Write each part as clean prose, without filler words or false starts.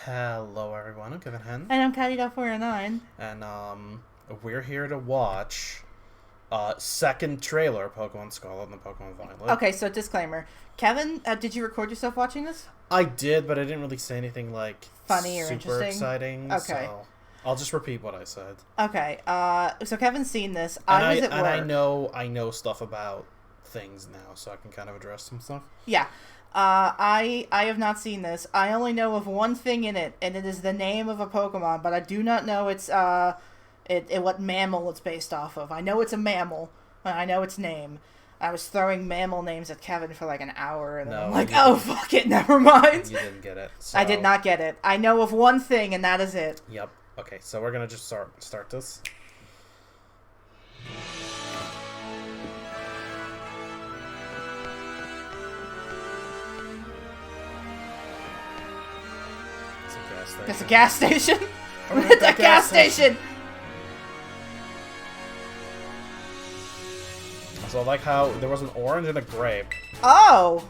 Hello everyone, I'm Kevyn, And I'm Caddy.409. and we're here to watch second trailer of Pokemon Scarlet and Pokemon Violet. Okay, so disclaimer. Kevin, did you record yourself watching this? I did, but I didn't really say anything like Funny or super interesting? exciting. Okay. So I'll just repeat what I said. Okay, so Kevin's seen this. And I was at work. I know stuff about things now, so I can kind of address some stuff. Yeah. I have not seen this. I only know of one thing in it, and it is the name of a Pokemon, but I do not know what mammal it's based off of. I know it's a mammal, and I know its name. I was throwing mammal names at Kevin for like an hour, and then I'm like, oh, fuck it, never mind. You didn't get it. So... I did not get it. I know of one thing, and that is it. Yep. Okay, so we're gonna just start this. It's a gas station. It's a gas station. So I like how there was an orange and a grape. Oh.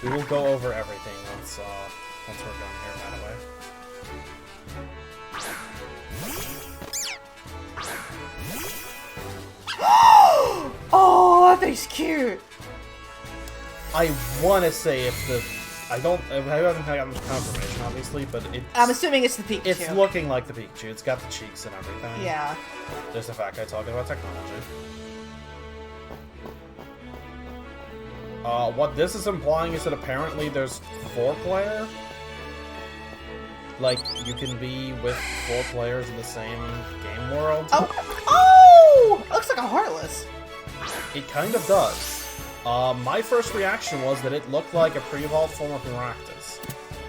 We will go over everything once we're done here, by the way. Oh, that thing's cute. I want to say if the... I haven't gotten confirmation, obviously, but I'm assuming it's the Pikachu. It's looking like the Pikachu. It's got the cheeks and everything. Yeah. There's the fat guy talking about technology. What this is implying is that apparently there's 4-player. Like, you can be with 4 players in the same game world. Oh! Looks like a Heartless. It kind of does. My first reaction was that it looked like a pre-evolved form of Maractus.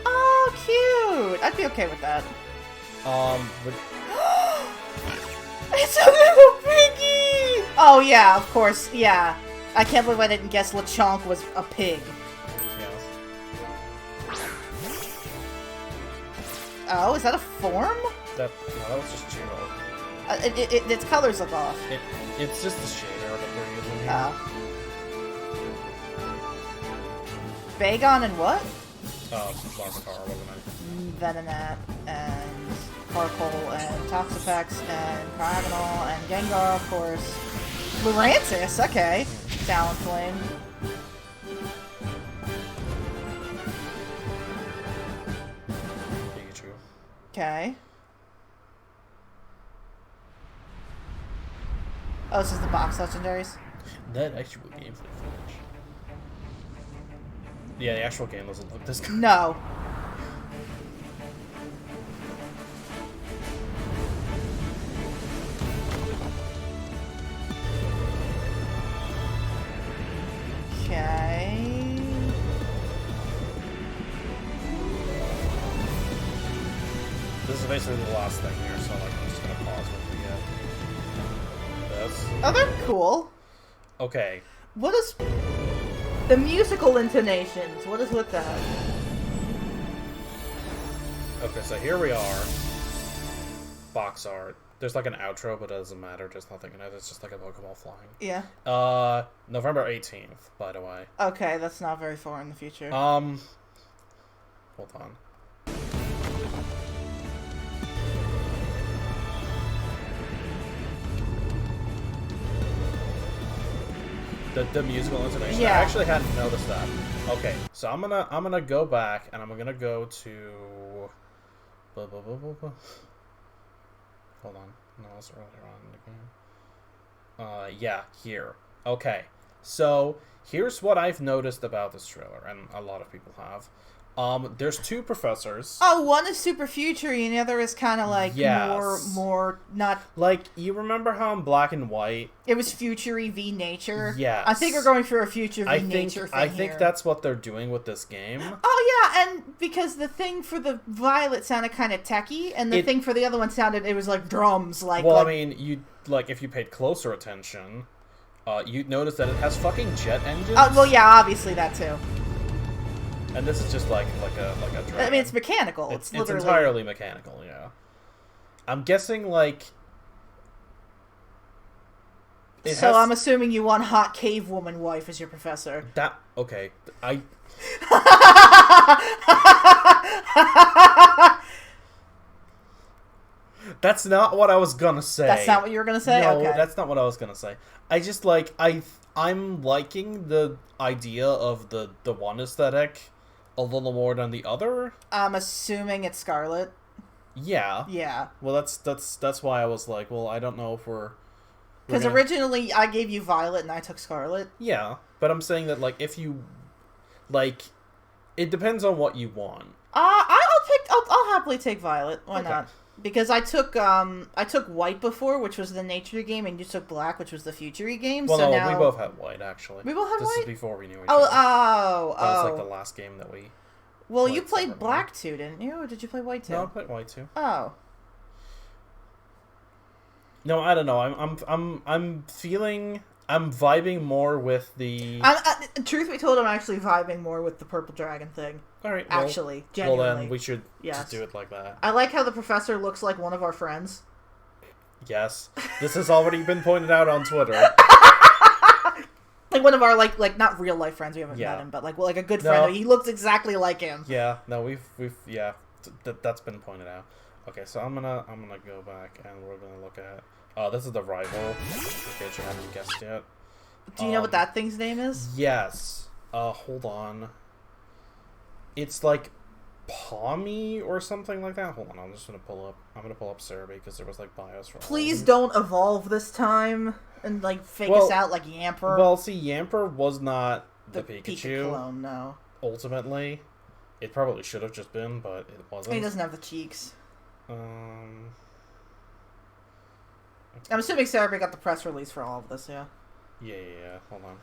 Oh, cute! I'd be okay with that. But... It's a little piggy! Oh, yeah, of course, yeah. I can't believe I didn't guess Lechonk was a pig. Yes. Oh, is that a form? No, that was just Chiro. Its colors look off. It's just the shader that they're using here. Oh. Bagon and what? Larvitar, wasn't it? Venonat, and Farkle, and Toxapex, and Priagonal, and Gengar, of course. Lurantis, okay. Talonflame. Pikachu. Okay. Oh, this is the box legendaries? That actual gameplay footage. Yeah, the actual game doesn't look this good. No. Okay. This is basically the last thing here, so like I'm just gonna pause when we get this. Oh, they're cool. Okay. What is the musical intonations? What is with that? Okay, so here we are. Box art. There's like an outro, but it doesn't matter. There's nothing in it. It's just like a Pokeball flying. Yeah. November 18th, by the way. Okay, that's not very far in the future. Hold on. The musical intonation. Yeah. I actually hadn't noticed that. Okay, so I'm gonna go back and I'm gonna go to. Hold on. No, it's earlier on in the game. Yeah, here. Okay, so here's what I've noticed about this trailer, and a lot of people have. There's 2 professors. Oh, one is super future-y, and the other is kind of like more not... Like, you remember how in Black and White... It was future-y v nature? Yes. I think we're going for a future v nature thing I think that's what they're doing with this game. Oh, yeah, and because the thing for the Violet sounded kind of techy, and the thing for the other one sounded, it was like drums, like... Well, like, I mean, if you paid closer attention, you'd notice that it has fucking jet engines. Oh, well, yeah, obviously that too. And this is just like a dragon. I mean, it's mechanical. It's literally... entirely mechanical, yeah. I'm guessing, like... So I'm assuming you want hot cave woman wife as your professor. Okay. That's not what I was gonna say. That's not what you were gonna say? No, okay. That's not what I was gonna say. I just I'm liking the idea of the one aesthetic a little more than the other. I'm assuming it's Scarlet. Yeah. Yeah. Well, that's why I was like, well, I don't know if we're because originally I gave you Violet and I took Scarlet. Yeah, but I'm saying that if you it depends on what you want. I'll happily take Violet. Why Okay. not? Because I took White before, which was the nature game, and you took Black, which was the future game. Well, so no, now... we both had White actually. We both had White. This is before we knew each other. That was the last game that we. Well, you played Black too, didn't you? Or did you play White too? No, I played White too. Oh. No, I don't know. I'm vibing more with the. Truth be told, I'm actually vibing more with the Purple Dragon thing. All right. Actually, genuinely. Well, then we should just do it like that. I like how the professor looks like one of our friends. Yes, this has already been pointed out on Twitter. Like one of our like not real life friends. We haven't met him, but like a good friend. He looks exactly like him. Yeah. No, we've that's been pointed out. Okay, so I'm gonna go back and we're gonna look at. This is the rival. In case you haven't guessed yet. Do you know what that thing's name is? Yes. Hold on. It's like Palmy or something like that. Hold on, I'm gonna pull up Cerebi because there was bios for. Please don't evolve this time and fake us out like Yamper. Well, see, Yamper was not the Pikachu clone. No. Ultimately, it probably should have just been, but it wasn't. He doesn't have the cheeks. Okay. I'm assuming Cerebi got the press release for all of this. Yeah. Yeah. Hold on.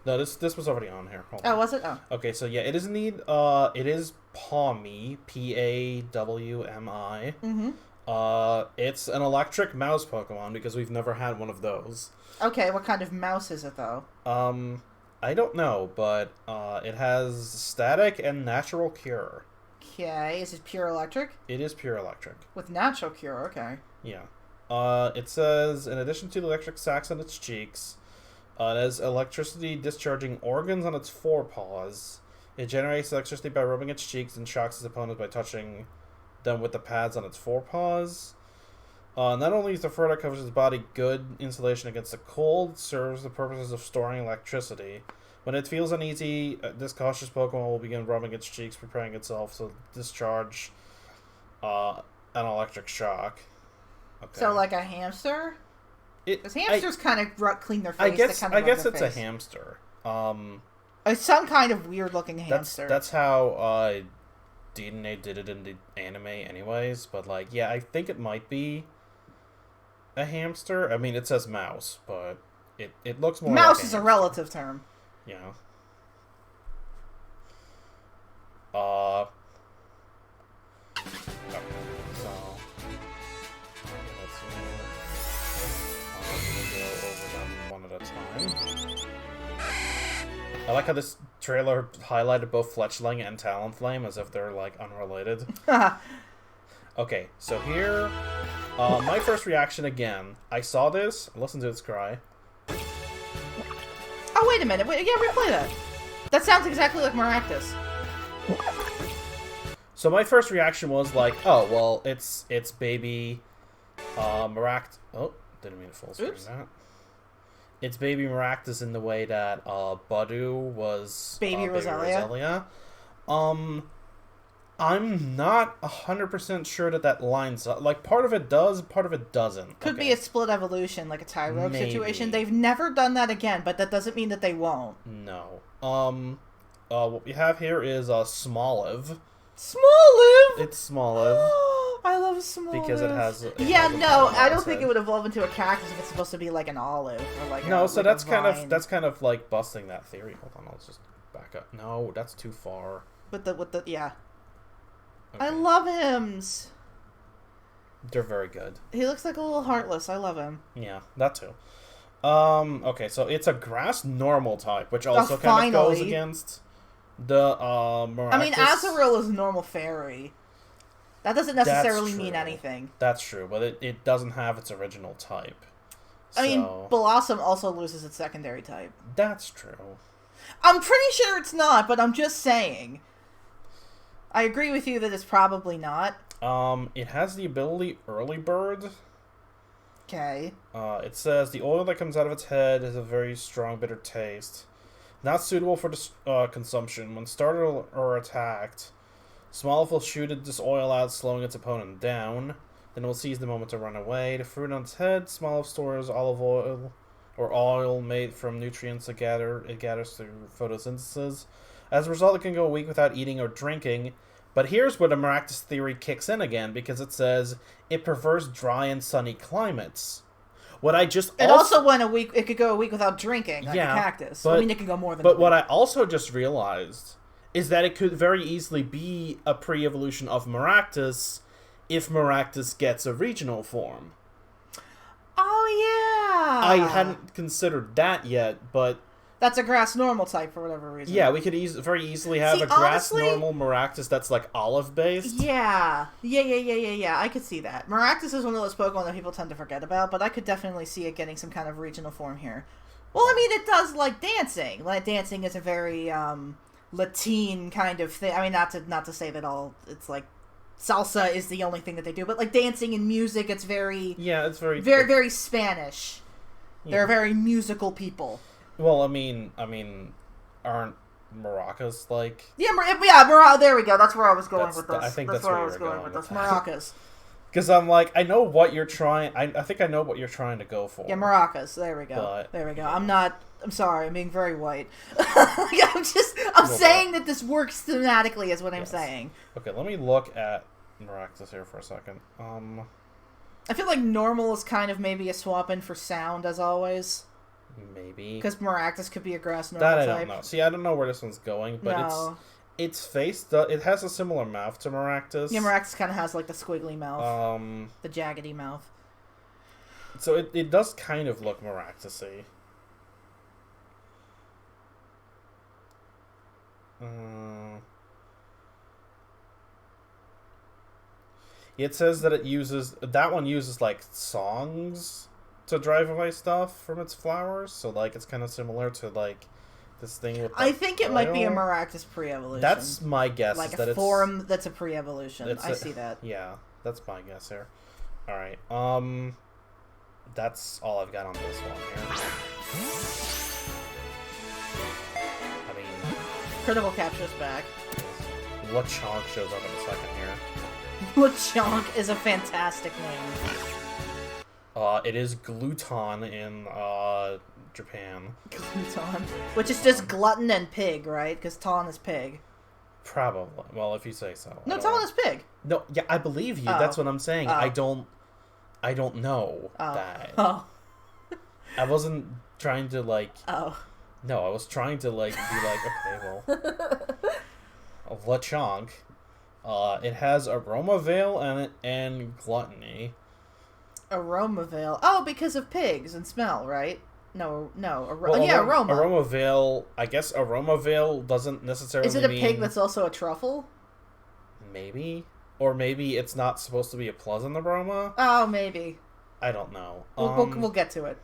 No, this was already on here. Hold on. Oh, was it? Oh. Okay, so yeah, it is indeed. It is Pawmi, Pawmi. Mm-hmm. It's an electric mouse Pokemon because we've never had one of those. Okay, what kind of mouse is it though? I don't know, but it has static and natural cure. Okay, is it pure electric? It is pure electric. With natural cure, okay. Yeah. It says in addition to the electric sacs on its cheeks. It has electricity discharging organs on its forepaws. It generates electricity by rubbing its cheeks and shocks its opponents by touching them with the pads on its forepaws. Not only is the fur that covers its body good insulation against the cold, it serves the purposes of storing electricity. When it feels uneasy, this cautious Pokemon will begin rubbing its cheeks, preparing itself to discharge an electric shock. Okay. So like a hamster? Because hamsters kind of clean their face. I guess it's a hamster. It's some kind of weird looking hamster. That's how DNA did it in the anime anyways, but yeah, I think it might be a hamster. I mean, it says mouse, but it looks more mouse like is a relative term. Yeah. Okay, so let's go over them one at a time. I like how this trailer highlighted both Fletchling and Talonflame as if they're unrelated. Okay, so here, my first reaction again. I saw this, listen to this cry. Oh, wait a minute. Replay that. That sounds exactly like Maractus. So my first reaction was oh, well, it's baby Maractus. Oh, didn't mean to full screen that. It's baby Maractus in the way that Budu was baby Roselia. I'm not 100% sure that lines up. Part of it does, part of it doesn't. Could be a split evolution, like a Tyrogue situation. They've never done that again, but that doesn't mean that they won't. No. What we have here is Smoliv. Smoliv? It's Smoliv. I love Smoliv. Because it has... I don't think it would evolve into a cactus if it's supposed to be like an olive. Or no, so that's kind of like busting that theory. Hold on, let's just back up. No, that's too far. Yeah. Okay. I love hymns. They're very good. He looks like a little Heartless. I love him. Yeah, that too. Okay, so it's a grass normal type, which also kind of goes against the Maractus. I mean, Azurill is normal fairy. That doesn't necessarily mean anything. That's true, but it doesn't have its original type. I mean, So Blossom also loses its secondary type. that's true. I'm pretty sure it's not, but I'm just saying. I agree with you that it's probably not. It has the ability Early Bird. Okay. It says the oil that comes out of its head has a very strong, bitter taste. Not suitable for consumption. When startled or attacked, Smoliv will shoot this oil out, slowing its opponent down. Then it will seize the moment to run away. The fruit on its head, Smoliv stores olive oil, or oil made from nutrients it gathers through photosynthesis. As a result, it can go a week without eating or drinking. But here's where the Maractus theory kicks in again, because it says it prefers dry and sunny climates. What I just It also went a week. It could go a week without drinking, like a cactus. But, I mean, it can go more than. But what I also just realized is that it could very easily be a pre-evolution of Maractus if Maractus gets a regional form. Oh yeah. I hadn't considered that yet, but that's a grass normal type for whatever reason. Yeah, we could very easily have a grass normal Maractus that's like olive based. Yeah. I could see that. Maractus is one of those Pokemon that people tend to forget about, but I could definitely see it getting some kind of regional form here. Well, I mean, it does like dancing. Like dancing is a very Latin kind of thing. I mean, not to say that it's like salsa is the only thing that they do, but like dancing and music, it's very it's very Spanish. Yeah. They're very musical people. Well, I mean, aren't maracas like? Yeah, there we go. That's where I was going with this. I think that's where I was going with this. Maracas. Because I'm like, I know what you're trying. I think I know what you're trying to go for. Yeah, maracas. There we go. There we go. Yeah. I'm sorry. I'm being very white. I'm saying that this works thematically, is what I'm saying. Okay, let me look at Maractus here for a second. I feel like normal is kind of maybe a swap in for sound, as always. Maybe. Because Maractus could be a grass normal type. That I don't know. See, I don't know where this one's going, but its face, it has a similar mouth to Maractus. Yeah, Maractus kind of has like the squiggly mouth. The jaggedy mouth. So it does kind of look Maractus-y. It says that that one uses like songs to drive away stuff from its flowers, so like it's kind of similar to like this thing with. I think it might be a Maractus pre-evolution. That's my guess. Like a form that's a pre-evolution. I see that. Yeah, that's my guess here. All right. That's all I've got on this one here. I mean, Critical Capture's back. Lechonk shows up in a second here. Lechonk is a fantastic name. It is Gluton in Japan. Gluton, which is just glutton and pig, right? Because Ton is pig. Probably. Well, if you say so. No, Ton is pig. No, yeah, I believe you. That's what I'm saying. I don't know that. Oh. I wasn't trying to like. Oh. No, I was trying to like be like, okay, well, Lechonk. It has Aroma Veil and Gluttony. Aroma Veil. Oh, because of pigs and smell, right? No. Aroma. Aroma Veil. I guess Aroma Veil doesn't necessarily. Is it a pig that's also a truffle? Maybe, or maybe it's not supposed to be a pleasant aroma. Oh, maybe. I don't know. We'll get to it.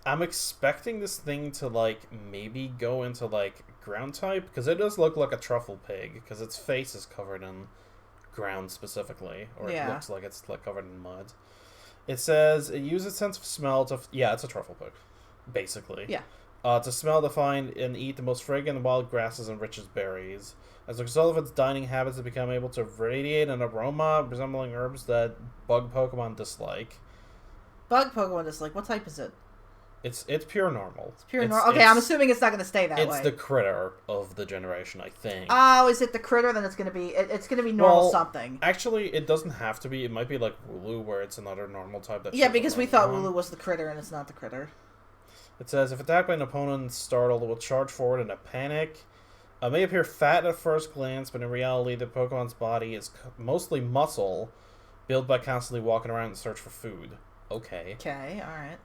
I'm expecting this thing to like maybe go into like ground type, because it does look like a truffle pig because its face is covered in ground specifically, or it looks like it's like covered in mud. It says it uses sense of smell to it's a truffle pig, basically. Yeah. To smell, to find and eat the most fragrant wild grasses and richest berries. As a result of its dining habits, it become able to radiate an aroma resembling herbs that bug Pokemon dislike. Bug Pokemon dislike? What type is it? It's pure normal. It's pure normal. Okay, I'm assuming it's not going to stay that way. It's the critter of the generation, I think. Oh, is it the critter? Then it's going to be normal something. Actually, it doesn't have to be. It might be like Wooloo, where it's another normal type. Because we thought Wooloo was the critter, and it's not the critter. It says, if attacked by an opponent startled, it will charge forward in a panic. It may appear fat at first glance, but in reality, the Pokemon's body is mostly muscle, built by constantly walking around in search for food. Okay. Okay, alright.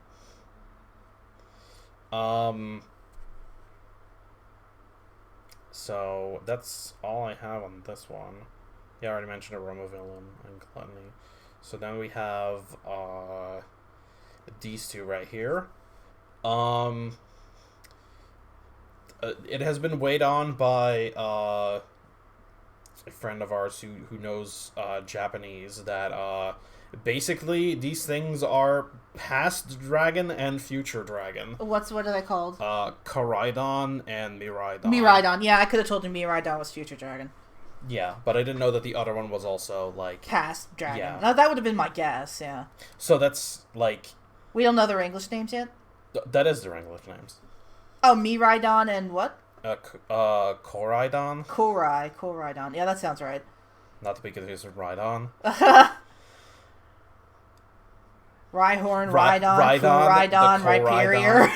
So that's all I have on this one. Yeah, I already mentioned Aroma Veil and Gluttony. So then we have these two right here. It has been weighed on by a friend of ours who knows Japanese that basically these things are past dragon and future dragon. What are they called? Koraidon and Miraidon. Miraidon. Yeah, I could have told you Miraidon was future dragon. Yeah, but I didn't know that the other one was also, like... Past dragon. Yeah. No, that would have been my guess, yeah. So that's, like... We don't know their English names yet? That is their English names. Oh, Miraidon and what? Koraidon. Koraidon. Yeah, that sounds right. Not to be confused with Rhydon. Rhyhorn, Rhydon, Koraidon, Rhyperior.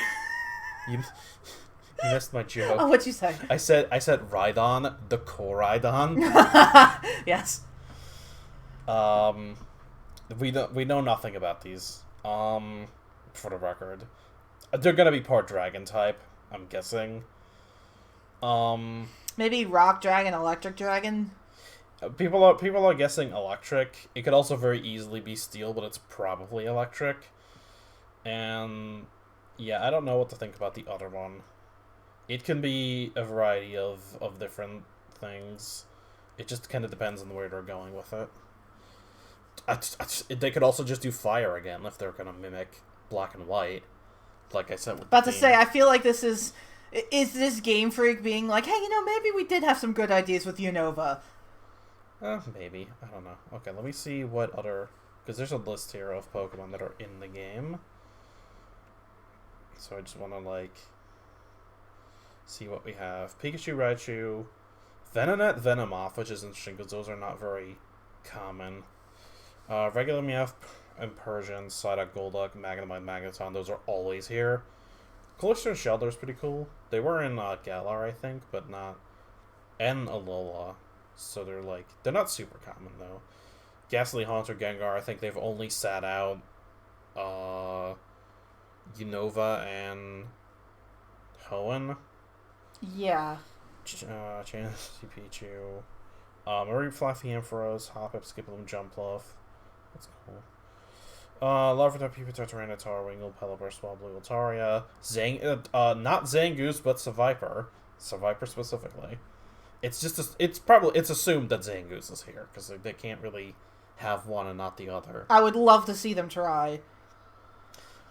You missed my joke. Oh, what'd you say? I said Rhydon, the Koraidon. Yes. We know nothing about these. For the record, they're gonna be part dragon type, I'm guessing. Maybe rock dragon, electric dragon. People are guessing electric. It could also very easily be steel, but it's probably electric. And yeah, I don't know what to think about the other one. It can be a variety of different things. It just kind of depends on where they're going with it. They could also just do fire again if they're gonna mimic black and white. Like I said, About to say, I feel like this is this Game Freak being like, hey, maybe we did have some good ideas with Unova. Maybe. I don't know. Okay, let me see what other... Because there's a list here of Pokemon that are in the game. So I just want to, like... see what we have. Pikachu, Raichu, Venonat, Venomoth, which is interesting because those are not very common. Regular Meowth and Persian, Psyduck, Golduck, Magnemite, Magneton, those are always here. Cloister and Shelter is pretty cool. They were in Galar, I think, but not... And Alola. So they're not super common, though. Ghastly Haunter, Gengar, I think they've only sat out Unova and Hoenn. Yeah. Chansey, Pichu. Marie Fluffy, Ampharos, Hoppip, Skiploom, Jumpluff. That's cool. Larvitar, Pupitar, Tyranitar, Wingull, Pelipper, Swablu, Altaria. Not Zangoose, but Seviper. Seviper specifically. It's just it's assumed that Zangoose is here because they can't really have one and not the other. I would love to see them try.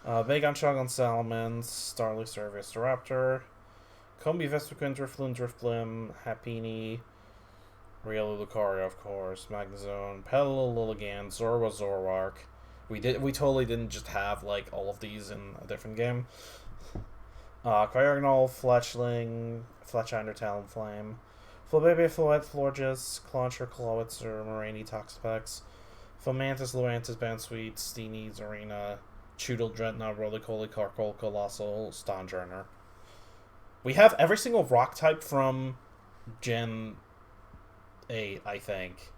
Vagon, Shogun, Salamence, Starly, Servius, Raptor, Combi, Vespiquen, Drifloon, Drifblim, Happiny, Riolu, Lucario, of course, Magnezone, Pello, Lilligant, Zorua, Zoroark. We totally didn't just have like all of these in a different game. Kyogre, Fletchling, Fletchinder, Talonflame, Flabébé, Floette, Florges, Clauncher, Clawitzer, Moraine, Toxapex, Fomantis, Luantis, Bansweet, Steenie, Zarina, Choodle, Dretna, Roly-Poly, Carkol, Colossal, Stonjourner. We have every single rock type from Gen 8, I think.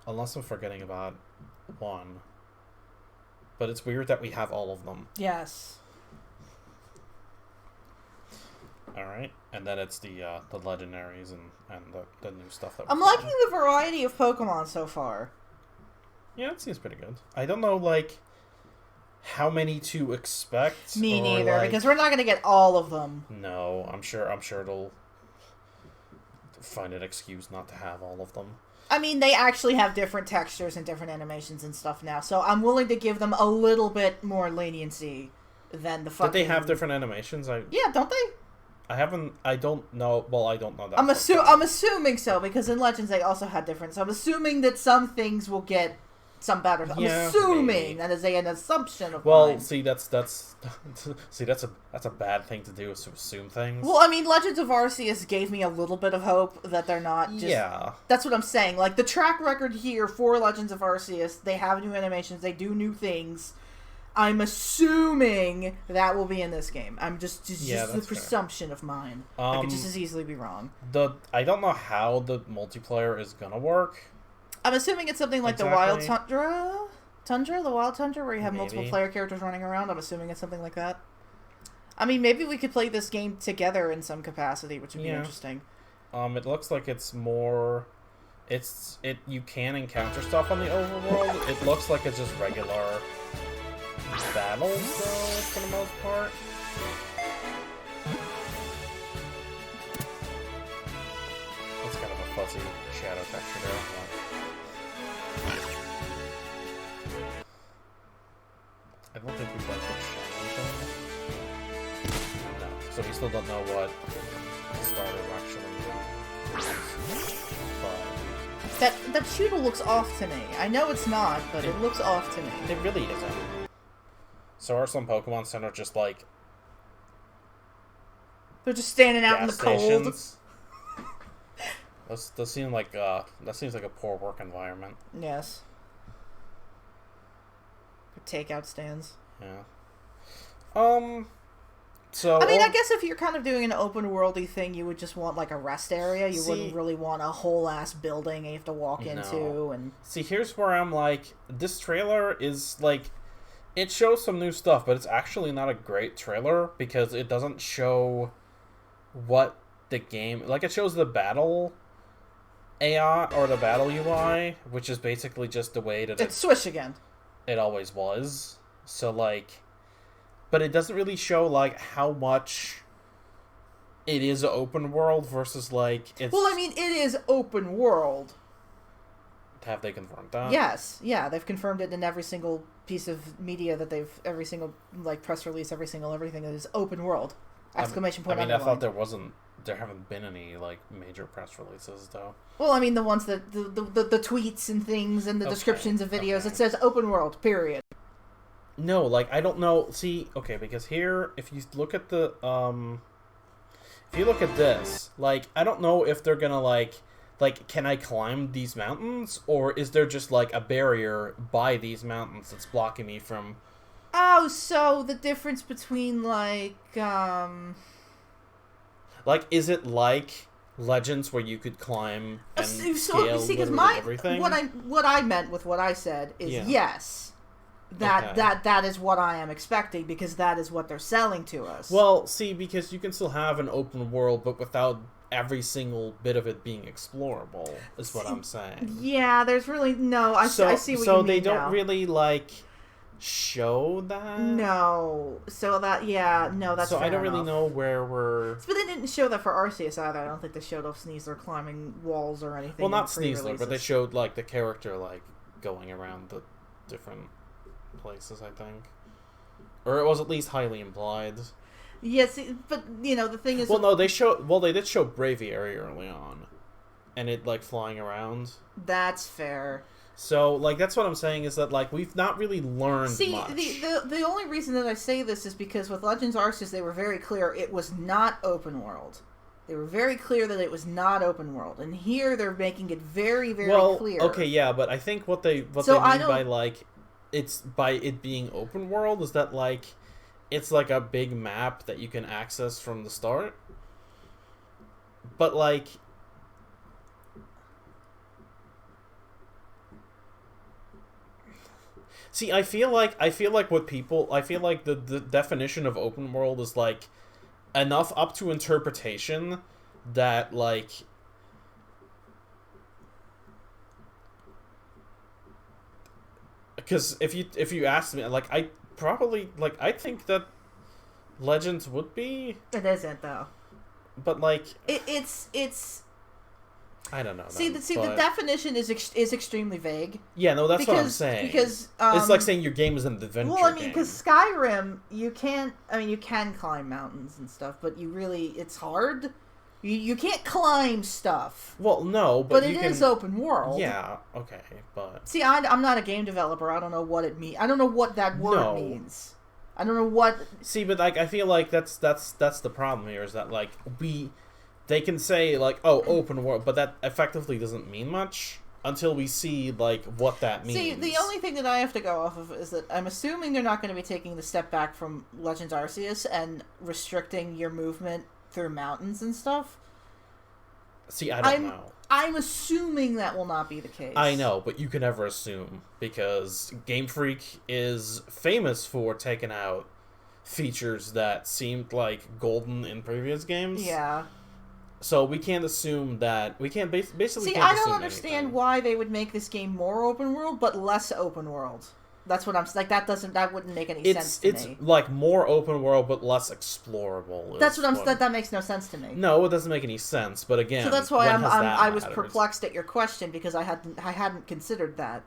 Unless I'm forgetting about one. But it's weird that we have all of them. Yes. Alright, and then it's the legendaries and the new stuff that I'm we're liking the variety of Pokemon so far. Yeah, it seems pretty good. I don't know, like, how many to expect. Me neither, like, because we're not going to get all of them. No, I'm sure it'll find an excuse not to have all of them. I mean, they actually have different textures and different animations and stuff now, so I'm willing to give them a little bit more leniency than the fucking... Did they have different animations? Yeah, don't they? I don't know. Well, I don't know that. I'm assuming so, because in Legends they also had different. So I'm assuming that some things will get some better. I'm assuming maybe. That is an assumption of mine. See, that's a bad thing to do, is to assume things. Well, I mean, Legends of Arceus gave me a little bit of hope that they're not just... Yeah. That's what I'm saying. Like, the track record here for Legends of Arceus, they have new animations, they do new things. I'm assuming that will be in this game. I'm just the presumption of mine. I could just as easily be wrong. I don't know how the multiplayer is gonna work. I'm assuming it's something like the Wild Tundra, the Wild Tundra, where you have multiple player characters running around. I'm assuming it's something like that. I mean, maybe we could play this game together in some capacity, which would be interesting. It looks like it's more... You can encounter stuff on the overworld. It looks like it's just regular... battles, though, for the most part. That's kind of a fuzzy shadow texture there. I don't think we've got the challenge. No, so we still don't know what the starter actually is. But That shooter looks off to me. I know it's not, but it looks off to me. It really isn't. So are some Pokemon Center just like... They're just standing out in the cold. That seems like a poor work environment. Yes. Takeout stands. Yeah. So I mean, I guess if you're kind of doing an open worldy thing, you would just want like a rest area. You wouldn't really want a whole ass building you have to walk into. And see, here's where I'm like, this trailer is like, it shows some new stuff, but it's actually not a great trailer because it doesn't show what the game like. It shows the battle AI or the battle UI, which is basically just the way that it's Swish again. It always was. So like, but it doesn't really show like how much it is open world versus like it's... Well, I mean, it is open world. Have they confirmed that? Yes. Yeah, they've confirmed it in every single piece of media that they've... Every single, like, press release, everything that is open world. Exclamation point. I mean, I thought there haven't been any, like, major press releases, though. Well, I mean, the ones that... The tweets and things and the descriptions of videos, it says open world, period. No, like, I don't know... See, okay, because here, if you look at the, if you look at this, like, I don't know if they're gonna, like, can I climb these mountains? Or is there just, like, a barrier by these mountains that's blocking me from... Oh, so the difference between, like, Like, is it like Legends where you could climb and scale literally everything? What I meant with what I said is yes. That is what I am expecting because that is what they're selling to us. Well, see, because you can still have an open world, but without every single bit of it being explorable, is what I'm saying. Yeah, there's really no. I see what you mean. So they don't really like show that. No, so that that's. So fair I don't really enough. know where we're. But they didn't show that for Arceus either. I don't think they showed off Sneasler climbing walls or anything. Well, not Sneasler, but they showed like the character like going around the different places, I think, or it was at least highly implied. Yes, but the thing is. Well, no, they did show Braviary early on, and it like flying around. That's fair. So, like, that's what I'm saying is that, like, we've not really learned much. See, the only reason that I say this is because with Legends Arceus, they were very clear it was not open world. They were very clear that it was not open world. And here, they're making it very, very clear. Okay, yeah, but I think what they mean by, like, it's by it being open world is that, like, it's like a big map that you can access from the start. But, like... See, I feel like the definition of open world is like enough up to interpretation that like because if you ask me, like I think that Legends would be. It isn't though. But like it's. I don't know. The definition is extremely vague. Yeah, no, that's what I'm saying. Because it's like saying your game is an adventure. Well, I mean, because Skyrim, you can climb mountains and stuff, but it's hard. You can't climb stuff. Well, no, but it is open world. Yeah, okay, but see, I'm not a game developer. I don't know what it means. I don't know what that word means. I don't know what. See, but like, I feel like that's the problem here is that like they can say, like, oh, open world, but that effectively doesn't mean much until we see, like, what that means. See, the only thing that I have to go off of is that I'm assuming they're not going to be taking the step back from Legends Arceus and restricting your movement through mountains and stuff. See, I don't know. I'm assuming that will not be the case. I know, but you can never assume, because Game Freak is famous for taking out features that seemed, like, golden in previous games. Yeah. So we can't assume that we can't basically. See, can't I don't assume understand anything. why they would make this game more open world but less open world. That's what I'm like. That wouldn't make any sense to me. It's like more open world but less explorable. That's what I'm. That makes no sense to me. No, it doesn't make any sense. But again, so that's why I was mattered? perplexed at your question because I hadn't considered that.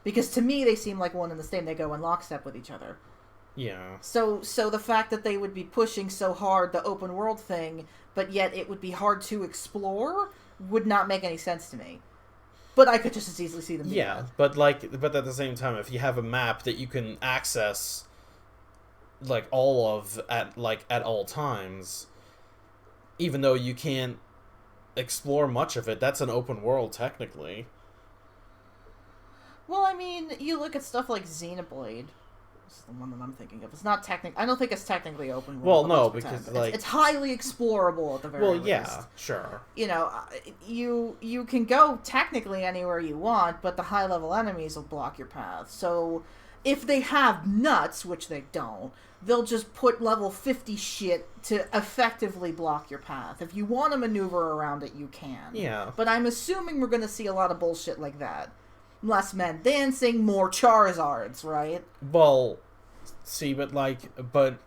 Because to me they seem like one and the same. They go in lockstep with each other. Yeah. So the fact that they would be pushing so hard the open world thing, but yet it would be hard to explore, would not make any sense to me. But I could just as easily see them. Yeah, but at the same time, if you have a map that you can access, like all of at all times, even though you can't explore much of it, that's an open world technically. Well, I mean, you look at stuff like Xenoblade. This is the one that I'm thinking of. It's not technically. I don't think it's technically open world. Well, no, because it's highly explorable at the very least. Well, yeah, sure. You know, you can go technically anywhere you want, but the high level enemies will block your path. So, if they have nuts, which they don't, they'll just put level 50 shit to effectively block your path. If you want to maneuver around it, you can. Yeah. But I'm assuming we're going to see a lot of bullshit like that. Less men dancing, more Charizards, right? Well, see, but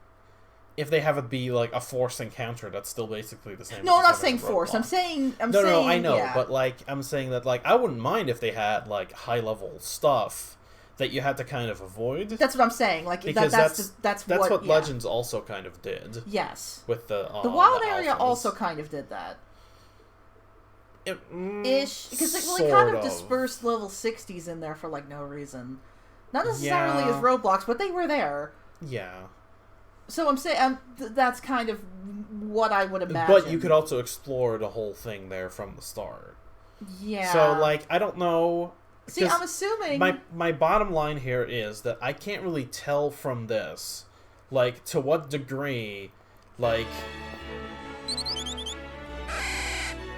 if they have it be like a forced encounter, that's still basically the same. No, I'm not saying forced. I'm saying no, I know, yeah. But I'm saying that I wouldn't mind if they had high level stuff that you had to kind of avoid. That's what I'm saying. Because that's what Legends also kind of did. Yes. With the wild the area alphas. also kind of did that. Ish, because they kind of dispersed level 60s in there for no reason. Not necessarily as roadblocks, but they were there. Yeah. So I'm saying that's kind of what I would imagine. But you could also explore the whole thing there from the start. Yeah. So I don't know. See, I'm assuming my bottom line here is that I can't really tell from this, to what degree,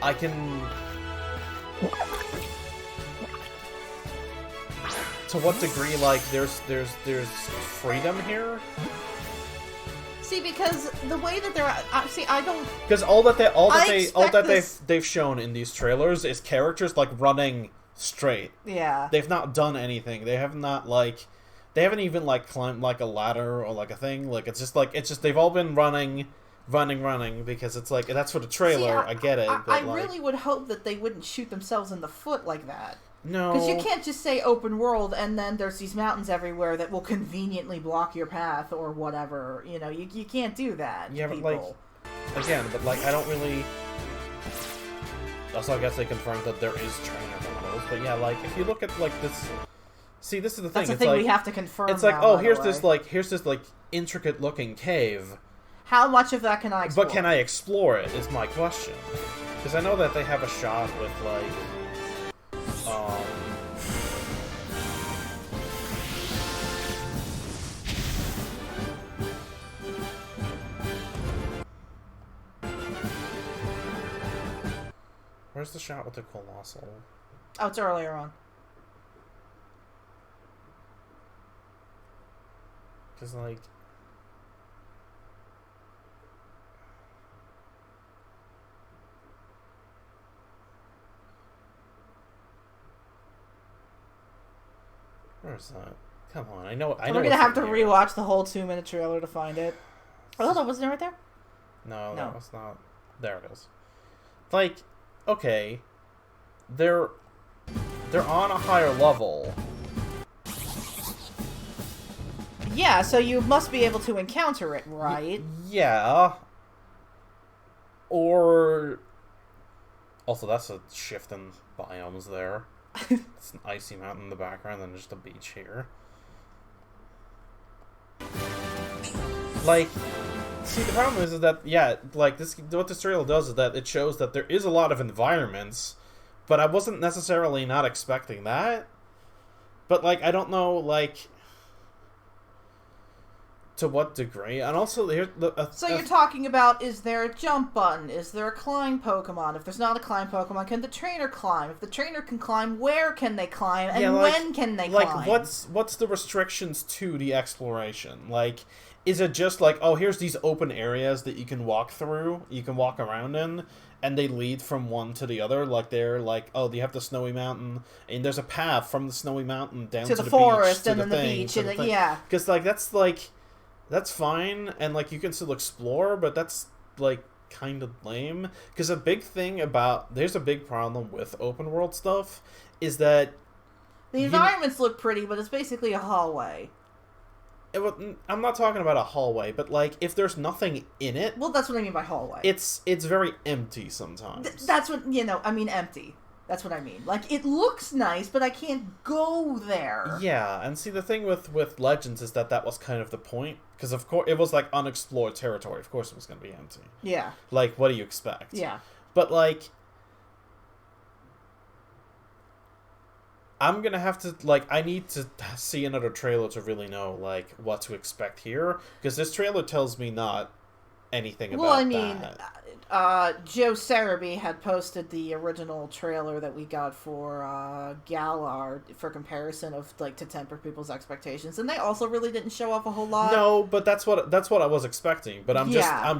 I can... To what degree, there's freedom here? See, because the way that they're... I don't... Because all they've shown in these trailers is characters, running straight. Yeah. They've not done anything. They have not, they haven't even, climbed, a ladder or, a thing. It's just, they've all been running, because it's, that's for the trailer. I get it. I really would hope that they wouldn't shoot themselves in the foot like that. No. Because you can't just say open world and then there's these mountains everywhere that will conveniently block your path or whatever. You know, you can't do that. Yeah, people. but again, I don't really... Also, I guess they confirmed that there is trainer models. But yeah, if you look at, this... See, this is the thing. That's the thing we have to confirm. It's here's this intricate-looking cave. How much of that can I explore? But can I explore it, is my question. Because I know that they have a shot with, Where's the shot with the Colossal? Oh, it's earlier on. Because, where's that? Come on, I know. We're gonna have to rewatch the whole 2-minute trailer to find it. Oh, that wasn't it right there? No, that was not. There it is. Okay, they're on a higher level. Yeah, so you must be able to encounter it, right? Yeah. Or... Also, that's a shift in biomes there. It's an icy mountain in the background and just a beach here. See, the problem is that, yeah, what this trailer does is that it shows that there is a lot of environments, but I wasn't necessarily not expecting that. But, I don't know, to what degree. And also, so you're talking about, is there a jump button? Is there a climb Pokemon? If there's not a climb Pokemon, can the trainer climb? If the trainer can climb, where can they climb? And when can they climb? What's the restrictions to the exploration? is it just like, oh, here's these open areas that you can walk through, you can walk around in, and they lead from one to the other? Like, they're like, oh, you have the snowy mountain, and there's a path from the snowy mountain down to to the the forest, beach, and then the beach, and yeah. Because, that's fine, and, like, you can still explore, but that's, like, kind of lame. Because there's a big problem with open world stuff, is that... The environments look pretty, but it's basically a hallway. I'm not talking about a hallway, but, like, if there's nothing in it... Well, that's what I mean by hallway. It's very empty sometimes. That's what, I mean empty. That's what I mean. Like, it looks nice, but I can't go there. Yeah, and see, the thing with Legends is that was kind of the point. Because, of course, it was, like, unexplored territory. Of course it was going to be empty. Yeah. Like, what do you expect? Yeah. But, like... I'm gonna have to, like, I need to see another trailer to really know, like, what to expect here. Because this trailer tells me not anything about that. Joe Sarabi had posted the original trailer that we got for Galar for comparison of, like, to temper people's expectations. And they also really didn't show off a whole lot. No, but that's what I was expecting. But I'm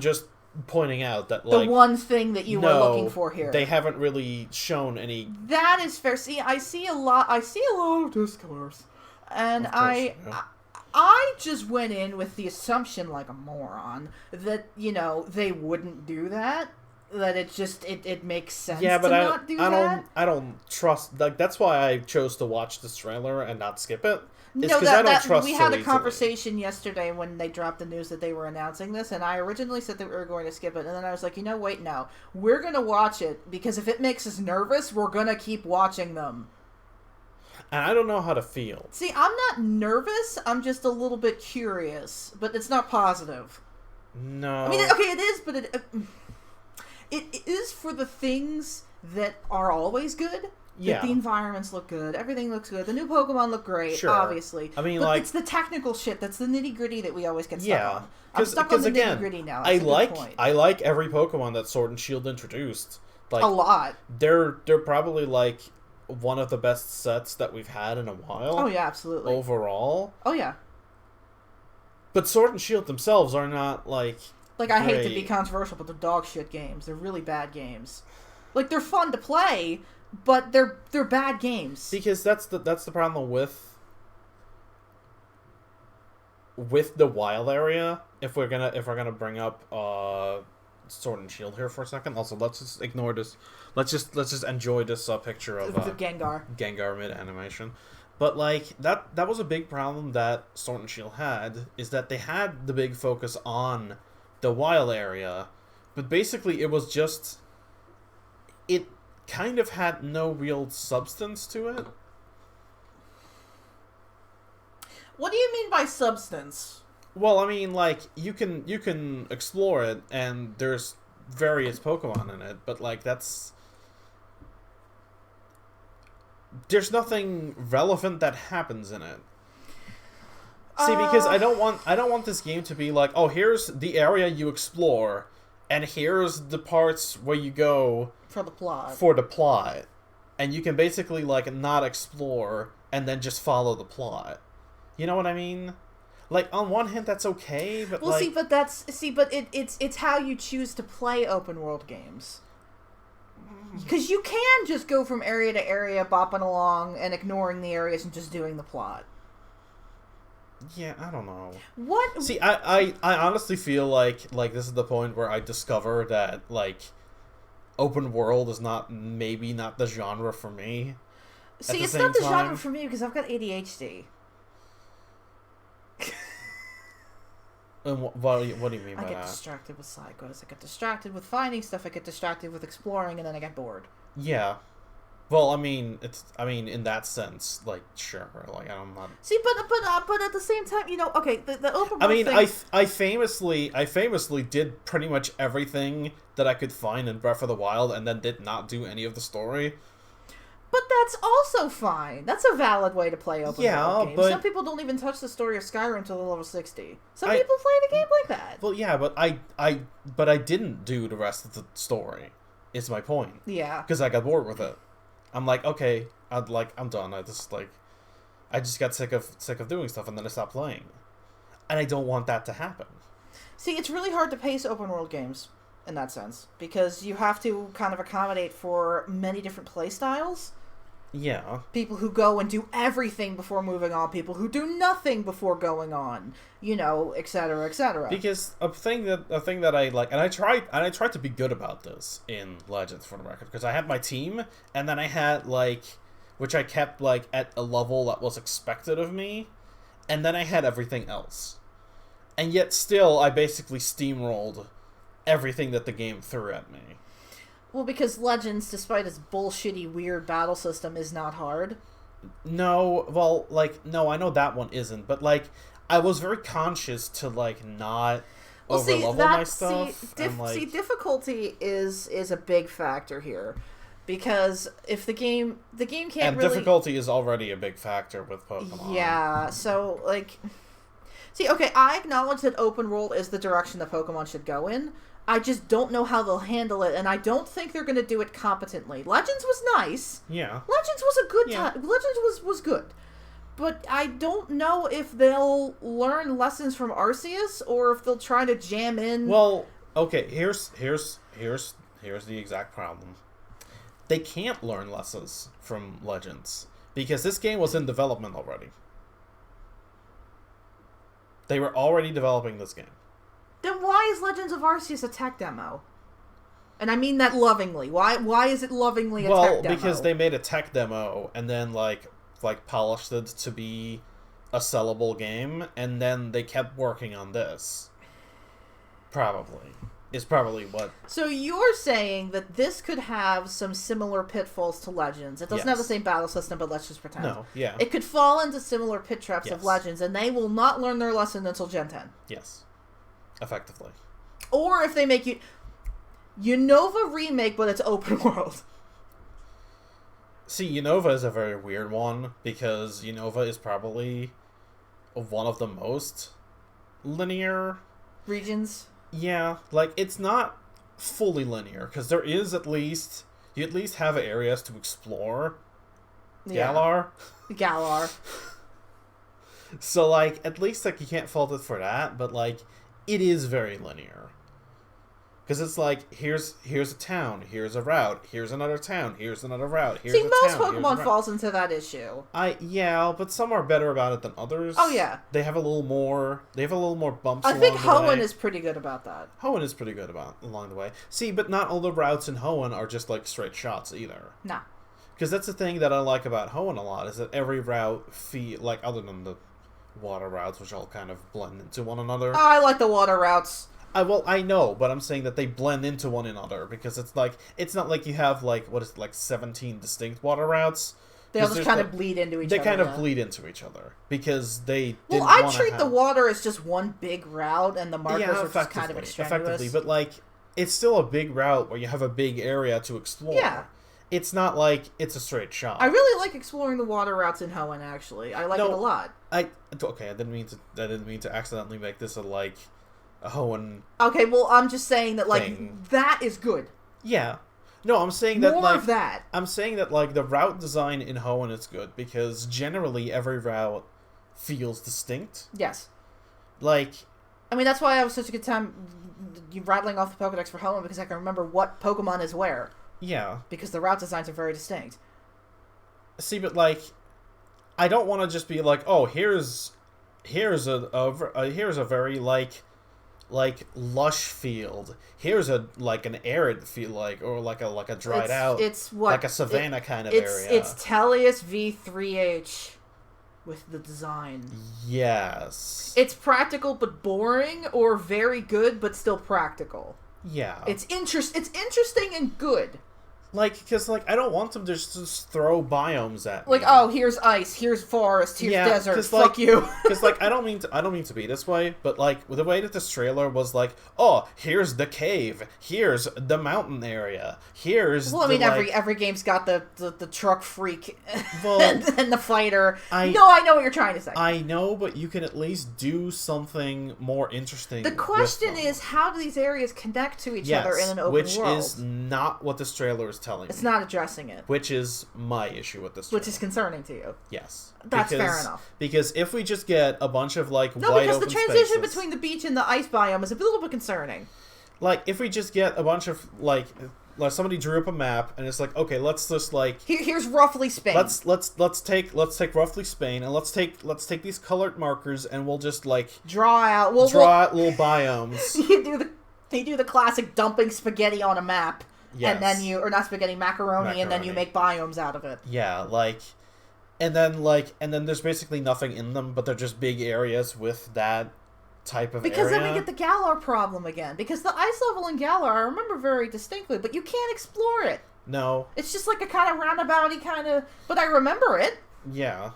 just pointing out that, like, the one thing that you were looking for here. They haven't really shown any. That is fair. See, I see a lot of discourse, and I just went in with the assumption, like a moron, that they wouldn't do that. That it makes sense. Yeah, but I don't trust. Like, that's why I chose to watch this trailer and not skip it. We had a conversation yesterday when they dropped the news that they were announcing this, and I originally said that we were going to skip it, and then I was like, wait, no. We're going to watch it, because if it makes us nervous, we're going to keep watching them. And I don't know how to feel. See, I'm not nervous, I'm just a little bit curious, but it's not positive. No. I mean, okay, it is, but it is for the things that are always good. Yeah. The environments look good. Everything looks good. The new Pokemon look great, obviously. I mean, but like, it's the technical shit that's the nitty-gritty that we always get stuck on. I'm stuck on the nitty-gritty now. I like every Pokemon that Sword and Shield introduced. Like, a lot. They're probably, like, one of the best sets that we've had in a while. Oh, yeah, absolutely. Overall. Oh, yeah. But Sword and Shield themselves are not, like, I hate to be controversial, but they're dog shit games. They're really bad games. Like, they're fun to play, but they're bad games. Because that's the problem with the wild area. If we're gonna bring up Sword and Shield here for a second. Also, let's just ignore this. Let's just enjoy this picture of the Gengar mid animation. But, like, that was a big problem that Sword and Shield had, is that they had the big focus on the wild area, but basically it was just, it kind of had no real substance to it. What do you mean by substance? Well, I mean, like, you can explore it, and there's various Pokemon in it, but, like, there's nothing relevant that happens in it. See, because I don't want this game to be like, oh, here's the area you explore, and here's the parts where you go for the plot. And you can basically, like, not explore and then just follow the plot. You know what I mean? Like, on one hand, that's okay, but well, it's how you choose to play open world games. Because you can just go from area to area, bopping along and ignoring the areas and just doing the plot. Yeah, I don't know. What? See, I honestly feel like this is the point where I discover that, like, open world is maybe not the genre for me. See, it's not the genre for me because I've got ADHD. And what do you mean by that? I get distracted with side quests. I get distracted with finding stuff. I get distracted with exploring, and then I get bored. Yeah. Well, I mean, in that sense, like, sure, like, I'm not. See, but at the same time, okay, the open world. I mean, thing... I famously did pretty much everything that I could find in Breath of the Wild, and then did not do any of the story. But that's also fine. That's a valid way to play open world games. Some people don't even touch the story of Skyrim until they're level 60. Some people play the game like that. Well, yeah, but I didn't do the rest of the story. Is my point. Yeah. Because I got bored with it. I'm like, okay, I'm done. I just got sick of doing stuff, and then I stopped playing. and I don't want that to happen. See, it's really hard to pace open world games in that sense, because you have to kind of accommodate for many different play styles. Yeah. People who go and do everything before moving on, people who do nothing before going on, you know, etc., etc. Because a thing that I like, and I tried to be good about this in Legends for the record, because I had my team, and then I had like, which I kept like at a level that was expected of me, and then I had everything else, and yet still I basically steamrolled everything that the game threw at me. Well, because Legends, despite its bullshitty, weird battle system, is not hard. No, well, like, no, I know that one isn't, but, like, I was very conscious to, like, not overlevel my stuff. See, difficulty is a big factor here. Because if the game can't and really... difficulty is already a big factor with Pokemon. Yeah, so, like... See, okay, I acknowledge that open world is the direction that Pokemon should go in. I just don't know how they'll handle it, and I don't think they're going to do it competently. Legends was nice. Yeah. Legends was a good time. Legends was good. But I don't know if they'll learn lessons from Arceus, or if they'll try to jam in... Well, okay, here's the exact problem. They can't learn lessons from Legends, because this game was in development already. They were already developing this game. Then why is Legends of Arceus a tech demo? And I mean that lovingly. Why is it lovingly a tech demo? Well, because they made a tech demo and then like polished it to be a sellable game, and then they kept working on this. Is probably what... So you're saying that this could have some similar pitfalls to Legends. It doesn't have the same battle system, but let's just pretend. No, yeah. It could fall into similar pit traps of Legends, and they will not learn their lesson until Gen 10. Yes. Effectively. Or if they make Unova remake, but it's open world. See, Unova is a very weird one, because Unova is probably one of the most linear... regions? Yeah, like, it's not fully linear, because there is you at least have areas to explore. Yeah. Galar. So, like, at least, like, you can't fault it for that, but, like, it is very linear. Because it's like, here's a town, here's a route, here's another town, here's another route, here's a town. See, most Pokemon falls into that issue. Yeah, but some are better about it than others. Oh, yeah. They have a little more bumps I think along the way. Hoenn is pretty good about that. Hoenn is pretty good along the way. See, but not all the routes in Hoenn are just, like, straight shots, either. Nah. Because that's the thing that I like about Hoenn a lot, is that every route, like, other than the water routes, which all kind of blend into one another. Oh, I like the water routes. Well, I know, but I'm saying that they blend into one another, because it's like, it's not like you have, like, 17 distinct water routes. They all just kind of bleed into each other. They kind of bleed into each other, because they Well, I treat the water as just one big route, and the markers are just kind of extraneous. Effectively, but, like, it's still a big route where you have a big area to explore. Yeah. It's not like it's a straight shot. I really like exploring the water routes in Hoenn, actually. I like it a lot. Okay, I didn't mean to accidentally make this a Hoenn. Okay, well, I'm just saying that, like, thing. that is good. Yeah. No, I'm saying that, More of that. I'm saying that, like, the route design in Hoenn is good, because generally every route feels distinct. Yes. Like... I mean, that's why I have such a good time rattling off the Pokedex for Hoenn, because I can remember what Pokemon is where. Yeah. Because the route designs are very distinct. See, but, like, I don't want to just be like, oh, here's a very, like lush field. Here's an arid field, or like a dried out. It's what, like a savanna kind of area. It's Tellius V3H with the design. Yes. It's practical but boring, or very good but still practical. Yeah. It's interesting and good. Like, because, like, I don't want them to just throw biomes at me. Like, oh, here's ice, here's forest, here's desert, fuck you. Because, like, I don't mean to be this way, but, like, the way that this trailer was like, oh, here's the cave, here's the mountain area, here's well, I mean, every game's got the truck freak well, and the fighter. I know what you're trying to say. I know, but you can at least do something more interesting. The question is, how do these areas connect to each other in an open world? Which is not what this trailer is telling me. It's not addressing it. Which is my issue with this trailer. Which is concerning to you. Yes. That's fair enough. Because if we just get a bunch of, like, no, wide because open the transition spaces, between the beach and the ice biome is a little bit concerning. Like, if we just get a bunch of, like somebody drew up a map, and it's like, okay, let's just, like... Here's roughly Spain. Let's take roughly Spain, and let's take these colored markers, and we'll just, like... Draw out little biomes. you do the classic dumping spaghetti on a map. Yes. And then or not spaghetti, macaroni, and then you make biomes out of it. Yeah, and then there's basically nothing in them, but they're just big areas with that type of because area. Then we get the Galar problem again. Because the ice level in Galar, I remember very distinctly, but you can't explore it. No. It's just like a kind of roundabouty kind of... But I remember it. Yeah.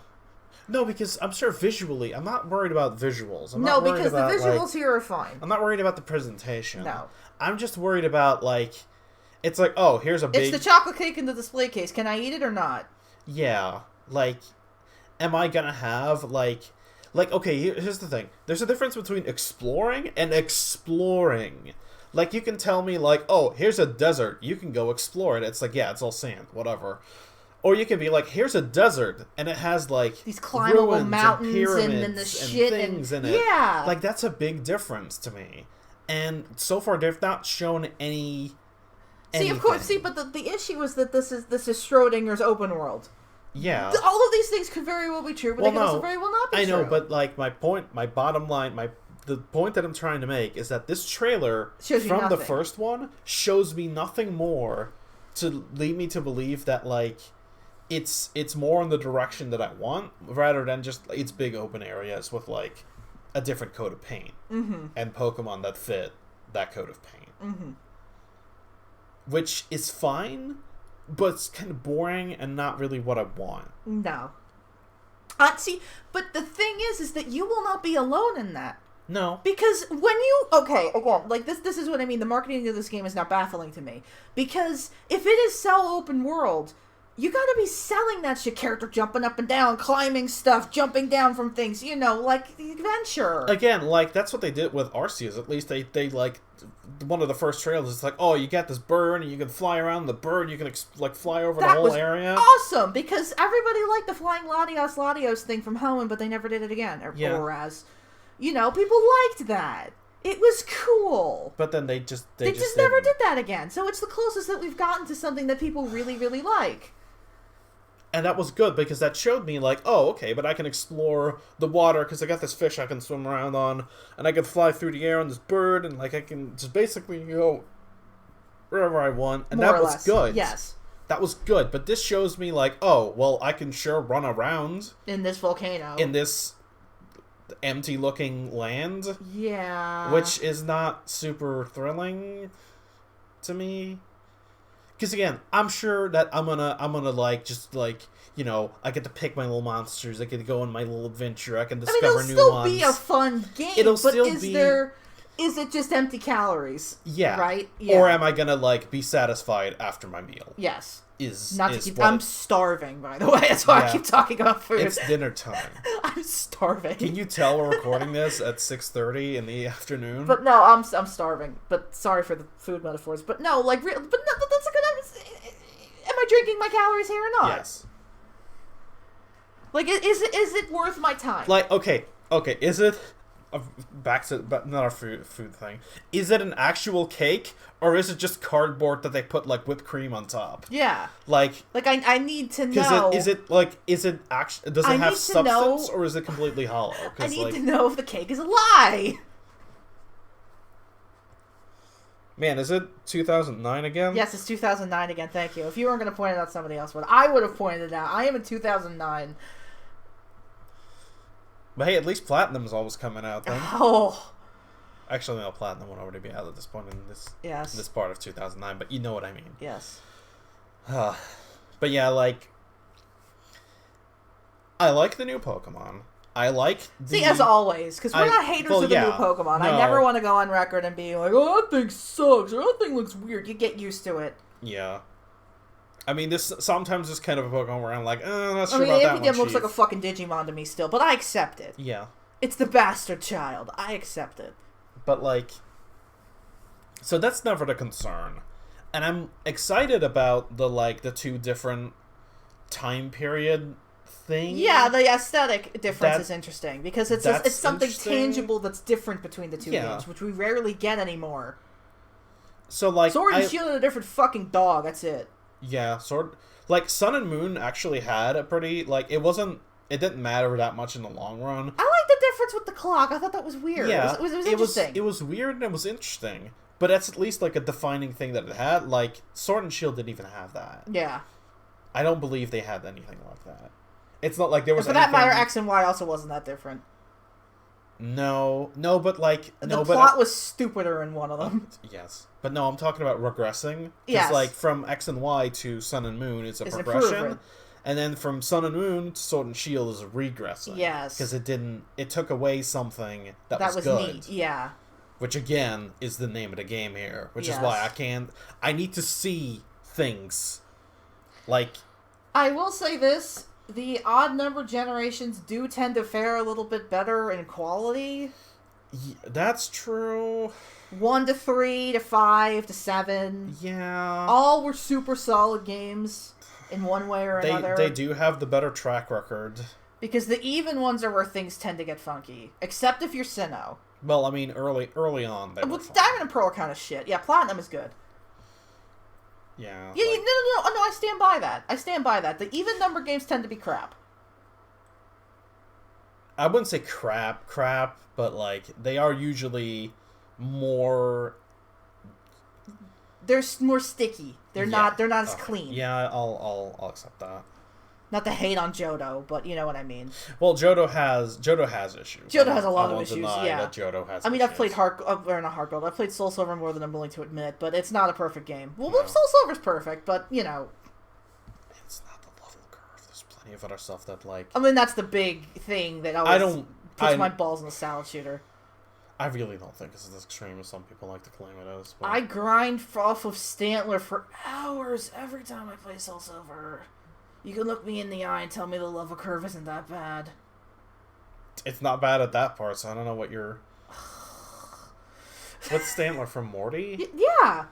No, because I'm sure visually, I'm not worried about visuals. Because the visuals here are fine. I'm not worried about the presentation. No. I'm just worried about, like... It's like, oh, here's a big... It's the chocolate cake in the display case. Can I eat it or not? Yeah. Like, am I gonna have, like, okay, here's the thing. There's a difference between exploring and exploring. Like, you can tell me, like, oh, here's a desert. You can go explore it. It's like, yeah, it's all sand, whatever. Or you can be like, here's a desert, and it has, like, these climbable mountains and pyramids and the shit things in it. Yeah. Like, that's a big difference to me. And so far, they've not shown any... See, of course, but the issue is that this is Schrodinger's open world. Yeah. All of these things could very well be true, but they could also very well not be true. I know, but, like, my bottom line, the point that I'm trying to make is that this trailer from the first one shows me nothing more to lead me to believe that, like, it's more in the direction that I want, rather than just it's big open areas with, like, a different coat of paint and Pokemon that fit that coat of paint. Mm-hmm. Which is fine, but it's kind of boring and not really what I want. No. See, but the thing is that you will not be alone in that. No. Because when you... Okay, again, like, this is what I mean. The marketing of this game is not baffling to me. Because if it is sell open world, you gotta be selling that shit. Character jumping up and down, climbing stuff, jumping down from things, like the adventure. Again, like, that's what they did with Arceus. At least they like... One of the first trailers is like, oh, you got this bird, and you can fly around the bird, you can, like, fly over the whole area. Awesome, because everybody liked the flying Latios thing from Hoenn, but they never did it again. Whereas, people liked that. It was cool. But then they just never did that again. So it's the closest that we've gotten to something that people really, really like. And that was good, because that showed me, like, oh, okay, but I can explore the water, because I got this fish I can swim around on, and I can fly through the air on this bird, and, like, I can just basically go wherever I want, and that was good. Yes. That was good, but this shows me, like, oh, well, I can sure run around. In this volcano. In this empty-looking land. Yeah. Which is not super thrilling to me. Because, again, I'm sure that I'm gonna like, just, like, I get to pick my little monsters, I get to go on my little adventure, I can discover new ones. It'll still be a fun game, is it just empty calories? Yeah. Right? Yeah. Or am I gonna, like, be satisfied after my meal? Yes. I'm starving, by the way. That's why I keep talking about food. It's dinner time. I'm starving. Can you tell we're recording this at 6:30 in the afternoon? But no, I'm starving. But sorry for the food metaphors. But no, like, but no, that's a good. Am I drinking my calories here or not? Yes. Like, is it worth my time? Like, okay, is it? Back to not our food thing. Is it an actual cake, or is it just cardboard that they put, like, whipped cream on top? Yeah. Like I need to know. Is it actually? Does it have substance, or is it completely hollow? I need to know if the cake is a lie. Man, is it 2009 again? Yes, it's 2009 again. Thank you. If you weren't going to point it out, somebody else would. I would have pointed it out. I am in 2009. But hey, at least Platinum's always coming out then. Oh. Actually, no, Platinum would already be out at this point in this part of 2009, but you know what I mean. Yes. But yeah, like, I like the new Pokemon. I like See, as always, because we're not haters of the new Pokemon. No. I never want to go on record and be like, oh, that thing sucks, or that thing looks weird. You get used to it. Yeah. I mean, sometimes it's kind of a Pokemon where I'm like, not sure about that one. It looks like a fucking Digimon to me still, but I accept it. Yeah. It's the bastard child. I accept it. But, like, so that's never the concern. And I'm excited about the two different time period thing. Yeah, the aesthetic difference is interesting because it's something interesting. tangible that's different between the two games, which we rarely get anymore. So like Sword and Shield and a different fucking dog. That's it. Yeah, like Sun and Moon actually had a pretty it didn't matter that much in the long run. I like the difference with the clock. I thought that was weird. Yeah, it was interesting. It was weird and it was interesting. But that's at least like a defining thing that it had. Like Sword and Shield didn't even have that. Yeah. I don't believe they had anything like that. It's not like there was. And for that matter, X and Y also wasn't that different. No, but like the plot was stupider in one of them. Yes, but no, I'm talking about regressing. Yes, like from X and Y to Sun and Moon is a progression, and then from Sun and Moon to Sword and Shield is regressing. Yes, because it took away something that was good. Neat. Yeah, which again is the name of the game here, which is why I need to see things. Like, I will say this. The odd number generations do tend to fare a little bit better in quality. Yeah, that's true. 1 to 3 to 5 to 7. Yeah. All were super solid games in one way or another. They do have the better track record. Because the even ones are where things tend to get funky. Except if you're Sinnoh. Well, I mean, early on they were Diamond and Pearl are kind of shit. Yeah, Platinum is good. Yeah. Yeah, like, no, I stand by that. The even number games tend to be crap. I wouldn't say crap, but like they are usually more. They're more sticky. They're not as clean. Yeah, I'll accept that. Not to hate on Johto, but you know what I mean. Well, Johto has issues. Johto has a lot of issues. Yeah, that Johto has. I mean, issues. I've played not Heart Gold. I've played Soul Silver more than I'm willing to admit, but it's not a perfect game. Well, no. Soul Silver's perfect, but you know, it's not the level curve. There's plenty of other stuff that like. I mean, that's the big thing that always puts my balls in the salad shooter. I really don't think it's as extreme as some people like to claim it is. But... I grind off of Stantler for hours every time I play Soul Silver. You can look me in the eye and tell me the level curve isn't that bad. It's not bad at that part, so I don't know what you're... What's Stantler from Morty? Yeah.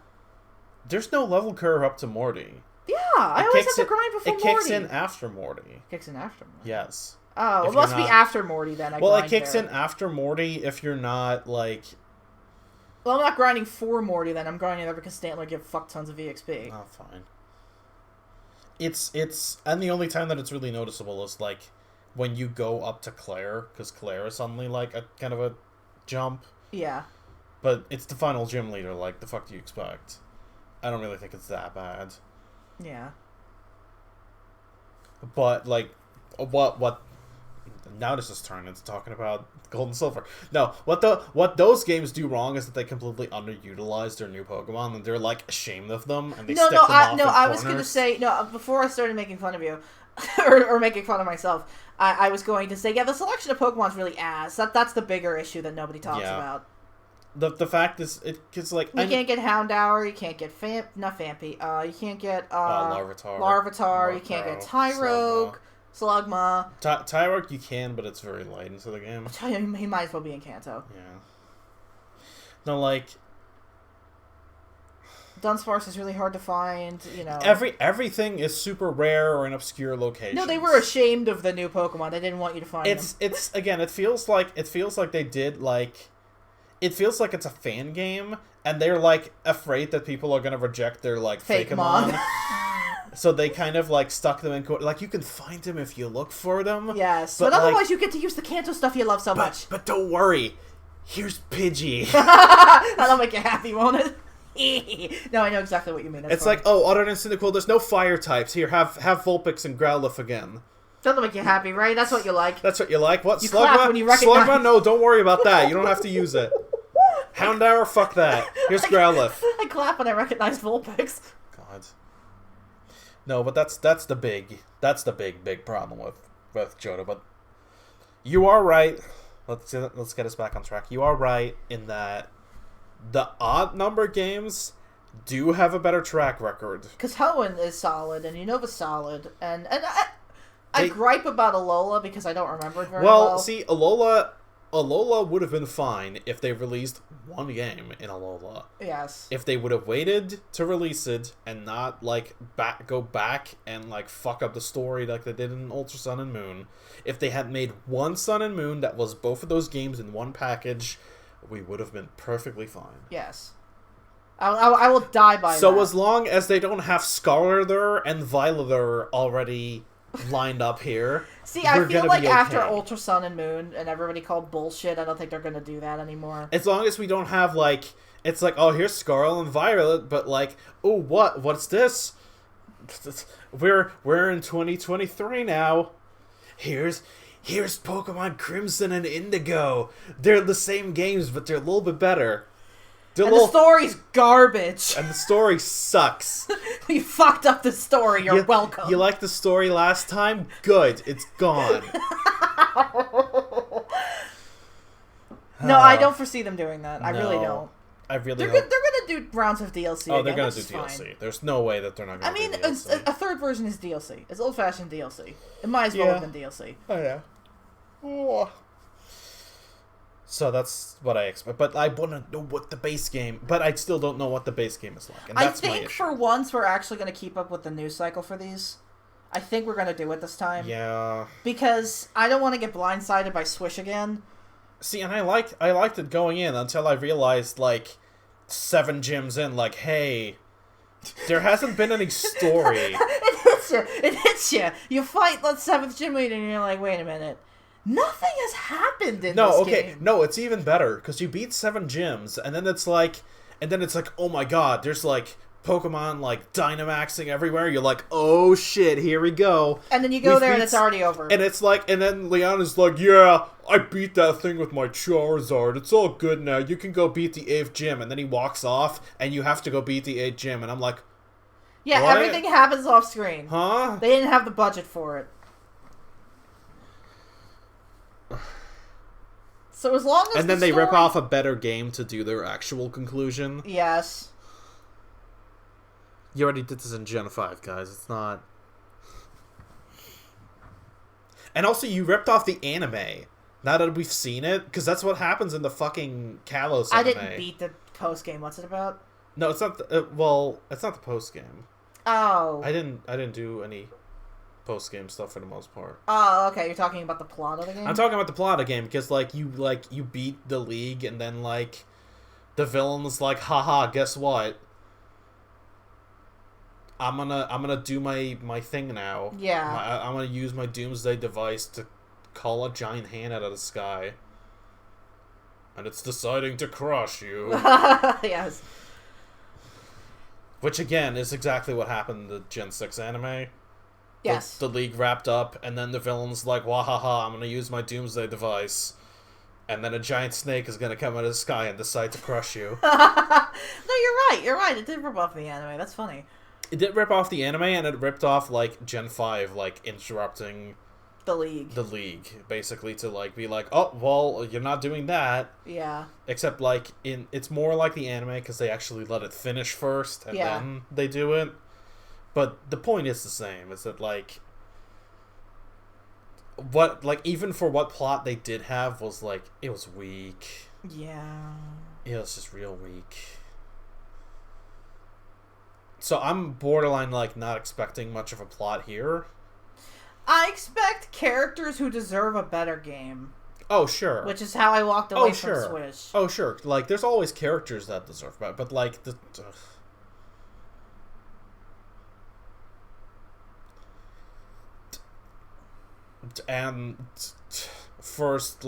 There's no level curve up to Morty. Yeah, I always have to grind before Morty. It kicks in after Morty. Kicks in after Morty? Yes. Oh, it must be after Morty then. Well, it kicks in after Morty if you're not, like... Well, I'm not grinding for Morty then. I'm grinding there because Stantler give fuck tons of EXP. Oh, fine. It's and the only time that it's really noticeable is like when you go up to Claire, because Claire is suddenly like a kind of a jump. Yeah. But it's the final gym leader. Like, the fuck do you expect? I don't really think it's that bad. Yeah. But like, what? Now this is turning into talking about Gold and Silver. No, what those games do wrong is that they completely underutilize their new Pokemon, and they're like ashamed of them, and they I was gonna say before I started making fun of you, or making fun of myself. I was going to say the selection of Pokemon's really ass. That's the bigger issue that nobody talks about. The fact is, it's like you can't get Houndour, you can't get not Fampi, you can't get Larvitar, you can't get Tyrogue. Slugma. Tyrogue you can, but it's very late into the game. He might as well be in Kanto. Yeah. No, like... Dunsparce is really hard to find, you know. Everything is super rare or in obscure locations. No, they were ashamed of the new Pokemon. They didn't want you to find them. It's again, it feels like they did, like... It feels like it's a fan game, and they're, like, afraid that people are gonna reject their, like, Fakemon. So they kind of, like, stuck them in... Like, you can find them if you look for them. Yes, but otherwise like, you get to use the Kanto stuff you love so much. But don't worry. Here's Pidgey. That'll make you happy, won't it? No, I know exactly what you mean. It's like, oh, other than Cyndaquil, there's no fire types. Here, have Vulpix and Growlithe again. That'll make you happy, right? That's what you like. That's what you like? What? You clap when you recognize... Slugma? No, don't worry about that. You don't have to use it. Houndour? Fuck that. Here's Growlithe. I clap when I recognize Vulpix. God. No, but that's the big problem with Johto. But you are right. Let's get us back on track. You are right in that the odd number games do have a better track record. Because Hoenn is solid and Unova's solid, and I gripe about Alola because I don't remember it very well. Well, see, Alola Alola would have been fine if they released one game in Alola. Yes. If they would have waited to release it and not, like, go back and, like, fuck up the story like they did in Ultra Sun and Moon. If they had made one Sun and Moon that was both of those games in one package, we would have been perfectly fine. Yes. I will die by that. So as long as they don't have Scarlet and Violet already lined up here... See, I feel like after Ultra Sun and Moon and everybody called bullshit, I don't think they're going to do that anymore. As long as we don't have, like... It's like, oh, here's Scarlet and Violet, but like, oh, what's this? We're in 2023 now. Here's Pokemon Crimson and Indigo. They're the same games, but they're a little bit better. The story's garbage. And the story sucks. You fucked up the story. You're welcome. You liked the story last time? Good. It's gone. No, I don't foresee them doing that. I really don't. I really They're gonna do rounds of DLC. Oh, again, they're gonna do DLC. Fine. There's no way that they're not gonna do DLC. A third version is DLC. It's old-fashioned DLC. It might as well have been DLC. Oh, yeah. Oh. So that's what I expect. But I want to know what the base game... But I still don't know what the base game is like. And that's my issue. I think for once we're actually going to keep up with the news cycle for these. I think we're going to do it this time. Yeah. Because I don't want to get blindsided by Swish again. See, and I liked it going in until I realized, like, 7 gyms in, like, hey... There hasn't been any story. It hits you. You fight the 7th gym leader and you're like, wait a minute. Nothing has happened in this game. No, it's even better, because you beat 7 gyms, and then it's like, oh my god, there's like Pokemon like Dynamaxing everywhere. You're like, oh shit, here we go. And then you go there and it's already over. And it's like, and then Leon like, yeah, I beat that thing with my Charizard. It's all good now. You can go beat the 8th gym. And then he walks off, and you have to go beat the 8th gym. And I'm like, yeah, what? Everything happens off screen. Huh? They didn't have the budget for it. So as long as and then they rip off a better game to do their actual conclusion. Yes. You already did this in Gen 5, guys. It's not... And also, you ripped off the anime. Now that we've seen it, because that's what happens in the fucking Kalos anime. I didn't beat the post-game. What's it about? No, it's not the... it's not the post-game. Oh. I didn't do any... post-game stuff for the most part. Oh, okay. You're talking about the plot of the game? I'm talking about the plot of the game because, you beat the league and then, the villain's like, haha, guess what? I'm gonna do my thing now. Yeah. I'm gonna use my Doomsday device to call a giant hand out of the sky. And it's deciding to crush you. Yes. Which, again, is exactly what happened in the Gen 6 anime. Yes. The league wrapped up, and then the villain's like, wahaha, I'm gonna use my Doomsday device. And then a giant snake is gonna come out of the sky and decide to crush you. No, you're right. It did rip off the anime. That's funny. It did rip off the anime, and it ripped off, Gen 5, interrupting... The league. Basically, to, be like, oh, well, you're not doing that. Yeah. Except, it's more like the anime, because they actually let it finish first, and then they do it. But the point is the same, is that, even for what plot they did have was, it was weak. Yeah. It was just real weak. So I'm borderline, not expecting much of a plot here. I expect characters who deserve a better game. Oh, sure. Which is how I walked away from Swish. Oh, sure. There's always characters that deserve better, but, and first,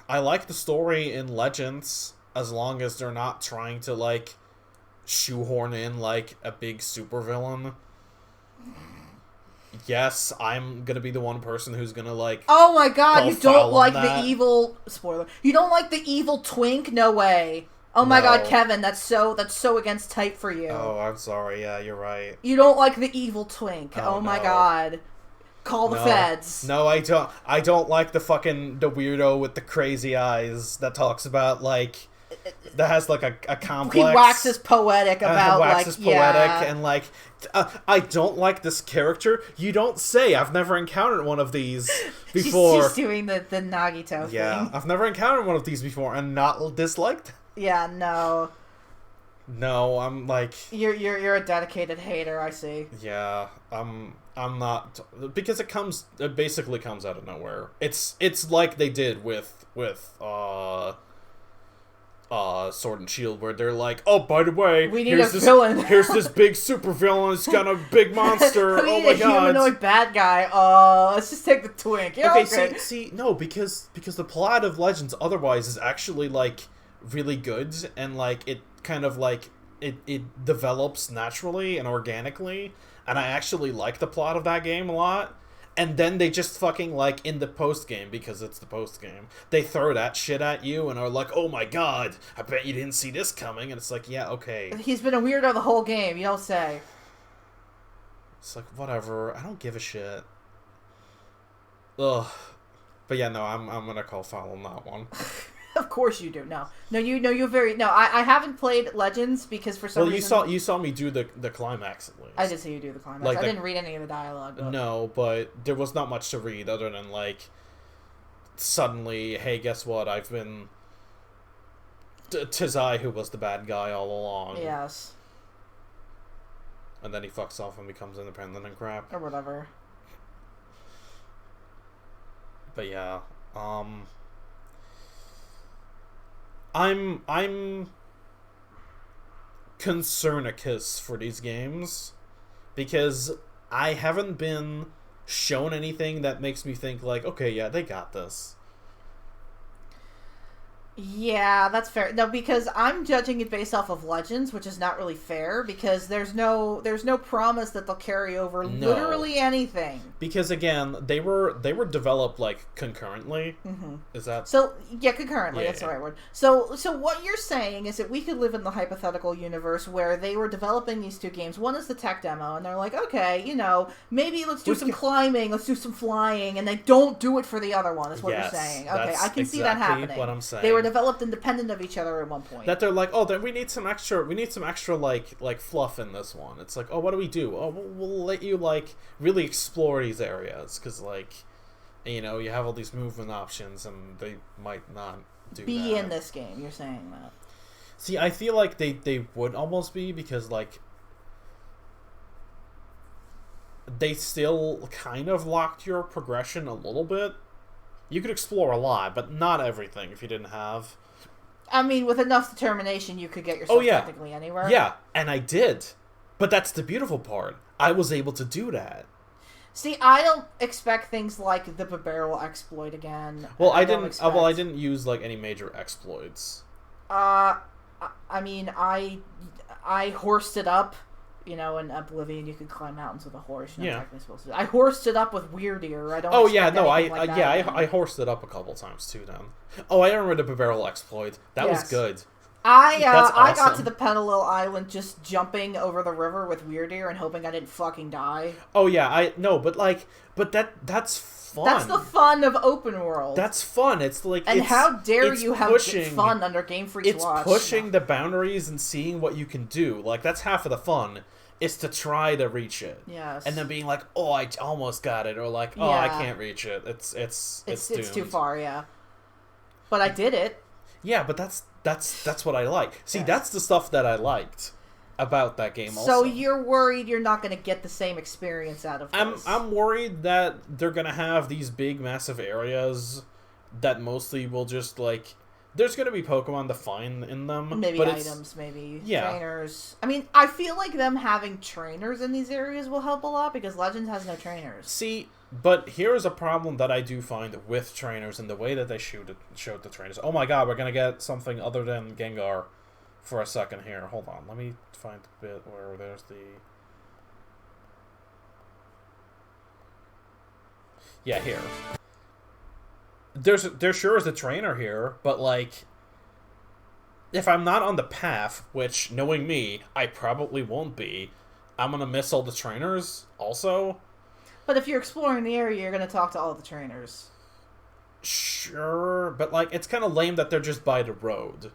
I liked the story in Legends, as long as they're not trying to shoehorn in a big supervillain. Yes, I'm gonna be the one person who's gonna oh my god, you don't like that. the evil spoiler. You don't like the evil twink? No way. Oh my god, Kevin, that's so against type for you. Oh, I'm sorry. Yeah, you're right. You don't like the evil twink. Oh my god. Call the feds. No, I don't. I don't like the weirdo with the crazy eyes that talks about that has like a complex. He waxes poetic about waxes poetic and like I don't like this character. You don't say. I've never encountered one of these before. She's doing the Nagito thing. Yeah, I've never encountered one of these before and not disliked. Yeah, no. No, I'm like you're a dedicated hater. I see. Yeah, I'm not, because it basically comes out of nowhere. It's like they did with Sword and Shield, where they're like, oh, by the way, we need a villain. Here's this big super villain. It's got a big monster. We oh need my a god, humanoid bad guy. Let's just take the twink. Yeah, okay. See, no, because the plot of Legends otherwise is actually like really good, and like it kind of like it develops naturally and organically, and I actually like the plot of that game a lot. And then they just fucking, like, in the post-game, because it's the post-game, they throw that shit at you and are like, oh my god, I bet you didn't see this coming. And it's like, yeah, okay. He's been a weirdo the whole game, you don't say. It's like, whatever, I don't give a shit. Ugh. But yeah, no, I'm gonna call foul on that one. Of course you do. No, you're very... No, I haven't played Legends because for some reason... Well, you saw me do the climax, at least. I did see you do the climax. Like I didn't read any of the dialogue. But... No, but there was not much to read other than, like, suddenly, hey, guess what? I've been... 'Tis I who was the bad guy all along. Yes. And then he fucks off and becomes independent and crap. Or whatever. But yeah, I'm concernicus for these games because I haven't been shown anything that makes me think like, okay, yeah, they got this. Yeah, that's fair. No, because I'm judging it based off of Legends, which is not really fair because there's no promise that they'll carry over literally anything. Because again, they were developed like concurrently. Mm-hmm. Is that so? Yeah, concurrently. Yeah, that's the right word. So what you're saying is that we could live in the hypothetical universe where they were developing these two games. One is the tech demo, and they're like, okay, maybe let's do some climbing, let's do some flying, and they don't do it for the other one. Is what you're saying? Okay, I can see that happening. What I'm saying. They were developed independent of each other at one point. That they're like, oh, then we need some extra like fluff in this one. It's like, oh, what do we do? Oh, we'll let you like really explore these areas because like, you have all these movement options and they might not be in this game. You're saying that. See, I feel like they would almost be because like they still kind of locked your progression a little bit. You could explore a lot, but not everything if you didn't have... I mean, with enough determination, you could get yourself technically anywhere. Yeah, and I did. But that's the beautiful part. I was able to do that. See, I don't expect things like the barrel exploit again. Well, I didn't use like any major exploits. I mean, I horsed it up. In Oblivion, you could climb mountains with a horse. You're not technically supposed to. I horsed it up with Weird Ear. I don't. Oh yeah, no, I horsed it up a couple times too. Then. Oh, I remember the barrel exploit. That was good. I got to the Penalil Island just jumping over the river with Weird Ear and hoping I didn't fucking die. Oh yeah, that's fun. That's the fun of open world. That's fun. It's like how dare you have fun under Game Freak's watch? It's pushing the boundaries and seeing what you can do. Like that's half of the fun. Is to try to reach it. Yes. And then being like, oh, I almost got it, or like, oh, I can't reach it. It's too far. Yeah. But I did it. Yeah, but that's what I like. See, that's the stuff that I liked about that game. Also. So you're worried you're not going to get the same experience out of this. I'm worried that they're going to have these big, massive areas that mostly will just like. There's going to be Pokemon to find in them. Maybe items, maybe trainers. I mean, I feel like them having trainers in these areas will help a lot because Legends has no trainers. See, but here's a problem that I do find with trainers and the way that they showed the trainers. Oh my god, we're going to get something other than Gengar for a second here. Hold on, let me find the bit where there's the... Yeah, here. There sure is a trainer here, but like, if I'm not on the path, which knowing me, I probably won't be, I'm gonna miss all the trainers also. But if you're exploring the area, you're gonna talk to all the trainers. Sure, but like, it's kind of lame that they're just by the road.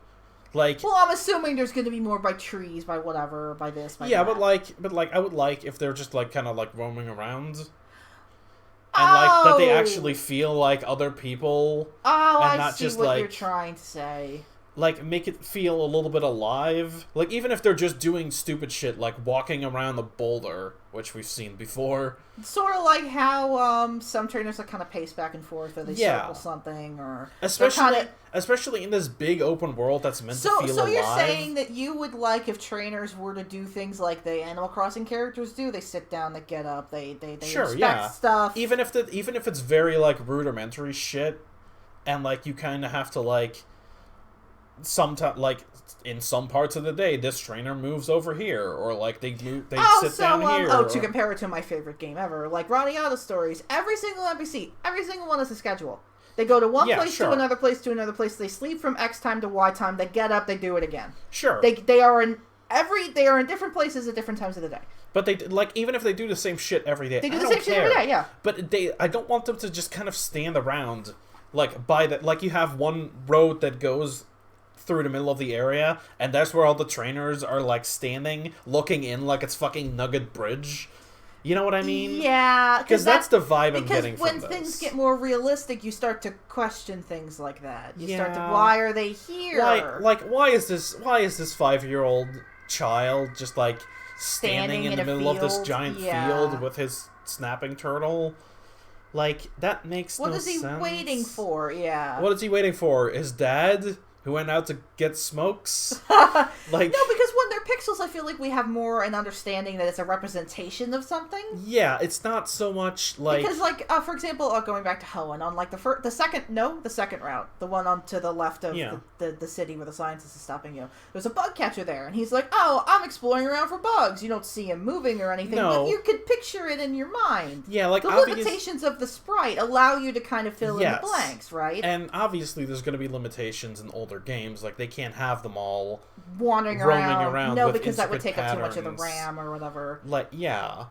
Like, well, I'm assuming there's going to be more by trees, by whatever, by this, by yeah, that. but I would like if they're just like kind of like roaming around, and like that they Oh! actually feel like other people, Oh, and I not see just what like you're trying to say. like make it feel a little bit alive. Like even if they're just doing stupid shit like walking around the boulder, which we've seen before. Sort of like how some trainers like kind of pace back and forth, or they circle something, or especially in this big open world that's meant to feel alive. So you're saying that you would like if trainers were to do things like the Animal Crossing characters do? They sit down, they get up, they sure, inspect stuff. Even if it's very like rudimentary shit, and like you kind of have to like. Sometimes, like in some parts of the day, this trainer moves over here, or like they sit down here. To compare it to my favorite game ever, like Raniata Stories, every single NPC, every single one is a schedule. They go to one place to another place to another place. They sleep from X time to Y time. They get up, they do it again. Sure. They are in different places at different times of the day. But they like even if they do the same shit every day, they do the same shit every day. Yeah. But I don't want them to just kind of stand around like by the like you have one road that goes through the middle of the area, and that's where all the trainers are like standing, looking in like it's fucking Nugget Bridge. You know what I mean? Yeah, because that's the vibe I'm getting from this. Because when things get more realistic, you start to question things like that. You start to, why are they here? Why is this 5-year-old child just like standing in the middle of this giant field with his snapping turtle? Like that makes no sense. What is he waiting for? Yeah. What is he waiting for? His dad? Who went out to get smokes? Like no, because when they're pixels, I feel like we have more an understanding that it's a representation of something. Yeah, it's not so much like because, like, for example, going back to Hoenn on like the second route, the one on to the left of the city where the scientist is stopping you. There's a bug catcher there, and he's like, "Oh, I'm exploring around for bugs." You don't see him moving or anything, but you could picture it in your mind. Yeah, like the limitations of the sprite allow you to kind of fill in the blanks, right? And obviously, there's going to be limitations in older games, like they can't have them all roaming around. No, because that would take up too much of the patterns. RAM or whatever. Like, yeah.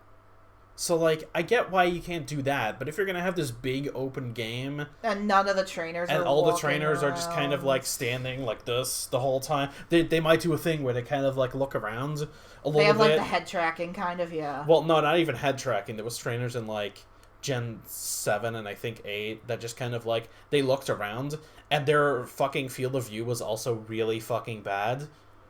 So, like, I get why you can't do that, but if you're gonna have this big open game and none of the trainers and all the trainers are just kind of like standing like this the whole time, they might do a thing where they kind of like look around a little bit. They have like the head tracking kind of, Well, no, not even head tracking. There was trainers in like Gen 7 and I think 8 that just kind of like they looked around and their fucking field of view was also really fucking bad,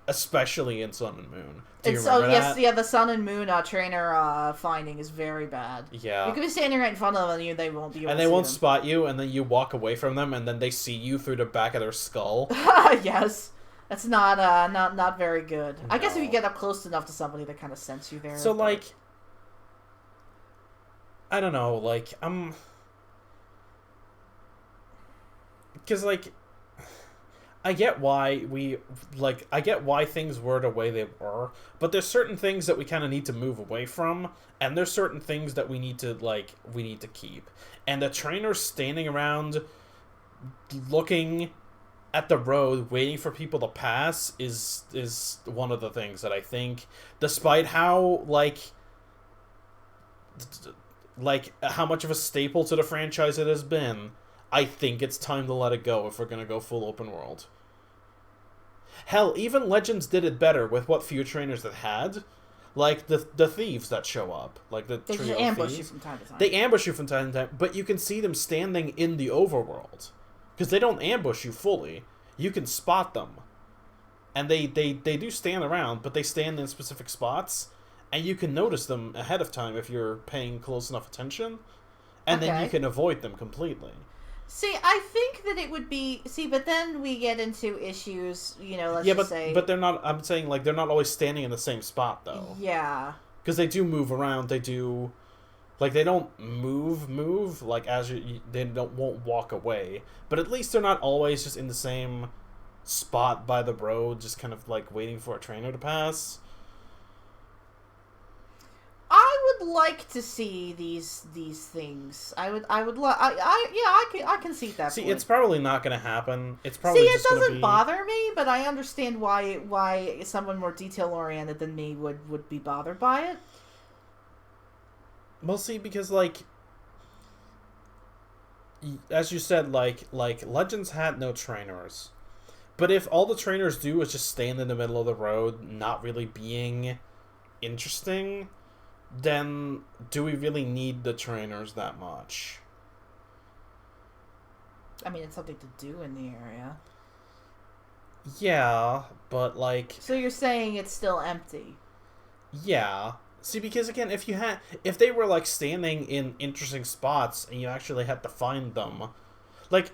especially in Sun and Moon. Do you remember that? Yes, the Sun and Moon trainer finding is very bad. Yeah, you could be standing right in front of them and they won't be able and they won't them. Spot you, and then you walk away from them, and then they see you through the back of their skull. Yes. That's not very good. No. I guess if you get up close enough to somebody, they kind of sense you there. So like, I don't know, like because like, I get why things were the way they were, but there's certain things that we kind of need to move away from, and there's certain things that we need to keep. And the trainers standing around, looking at the road, waiting for people to pass is one of the things that I think, despite how how much of a staple to the franchise it has been, I think it's time to let it go if we're going to go full open world. Hell, even Legends did it better with what few trainers it had. Like the thieves that show up. Like the they trio just ambush thieves. you from time to time. They ambush you from time to time, but you can see them standing in the overworld. Because they don't ambush you fully. You can spot them. And they do stand around, but they stand in specific spots. And you can notice them ahead of time if you're paying close enough attention. And then you can avoid them completely. See, I think that it would be... See, but then we get into issues, let's just say... but they're not... I'm saying, like, they're not always standing in the same spot, though. Yeah. Because they do move around. They do... Like, they don't move, like, they won't walk away. But at least they're not always just in the same spot by the road, just kind of, like, waiting for a trainer to pass. I would like to see these things. I can see that. See, it's probably not going to happen. It's probably it doesn't bother me, but I understand why someone more detail oriented than me would be bothered by it. Well, see, because like, as you said, like Legends had no trainers, But if all the trainers do is just stand in the middle of the road, not really being interesting, then do we really need the trainers that much? I mean, it's something to do in the area. Yeah, but like... So you're saying it's still empty? Yeah. See, because again, if they were like standing in interesting spots and you actually had to find them, like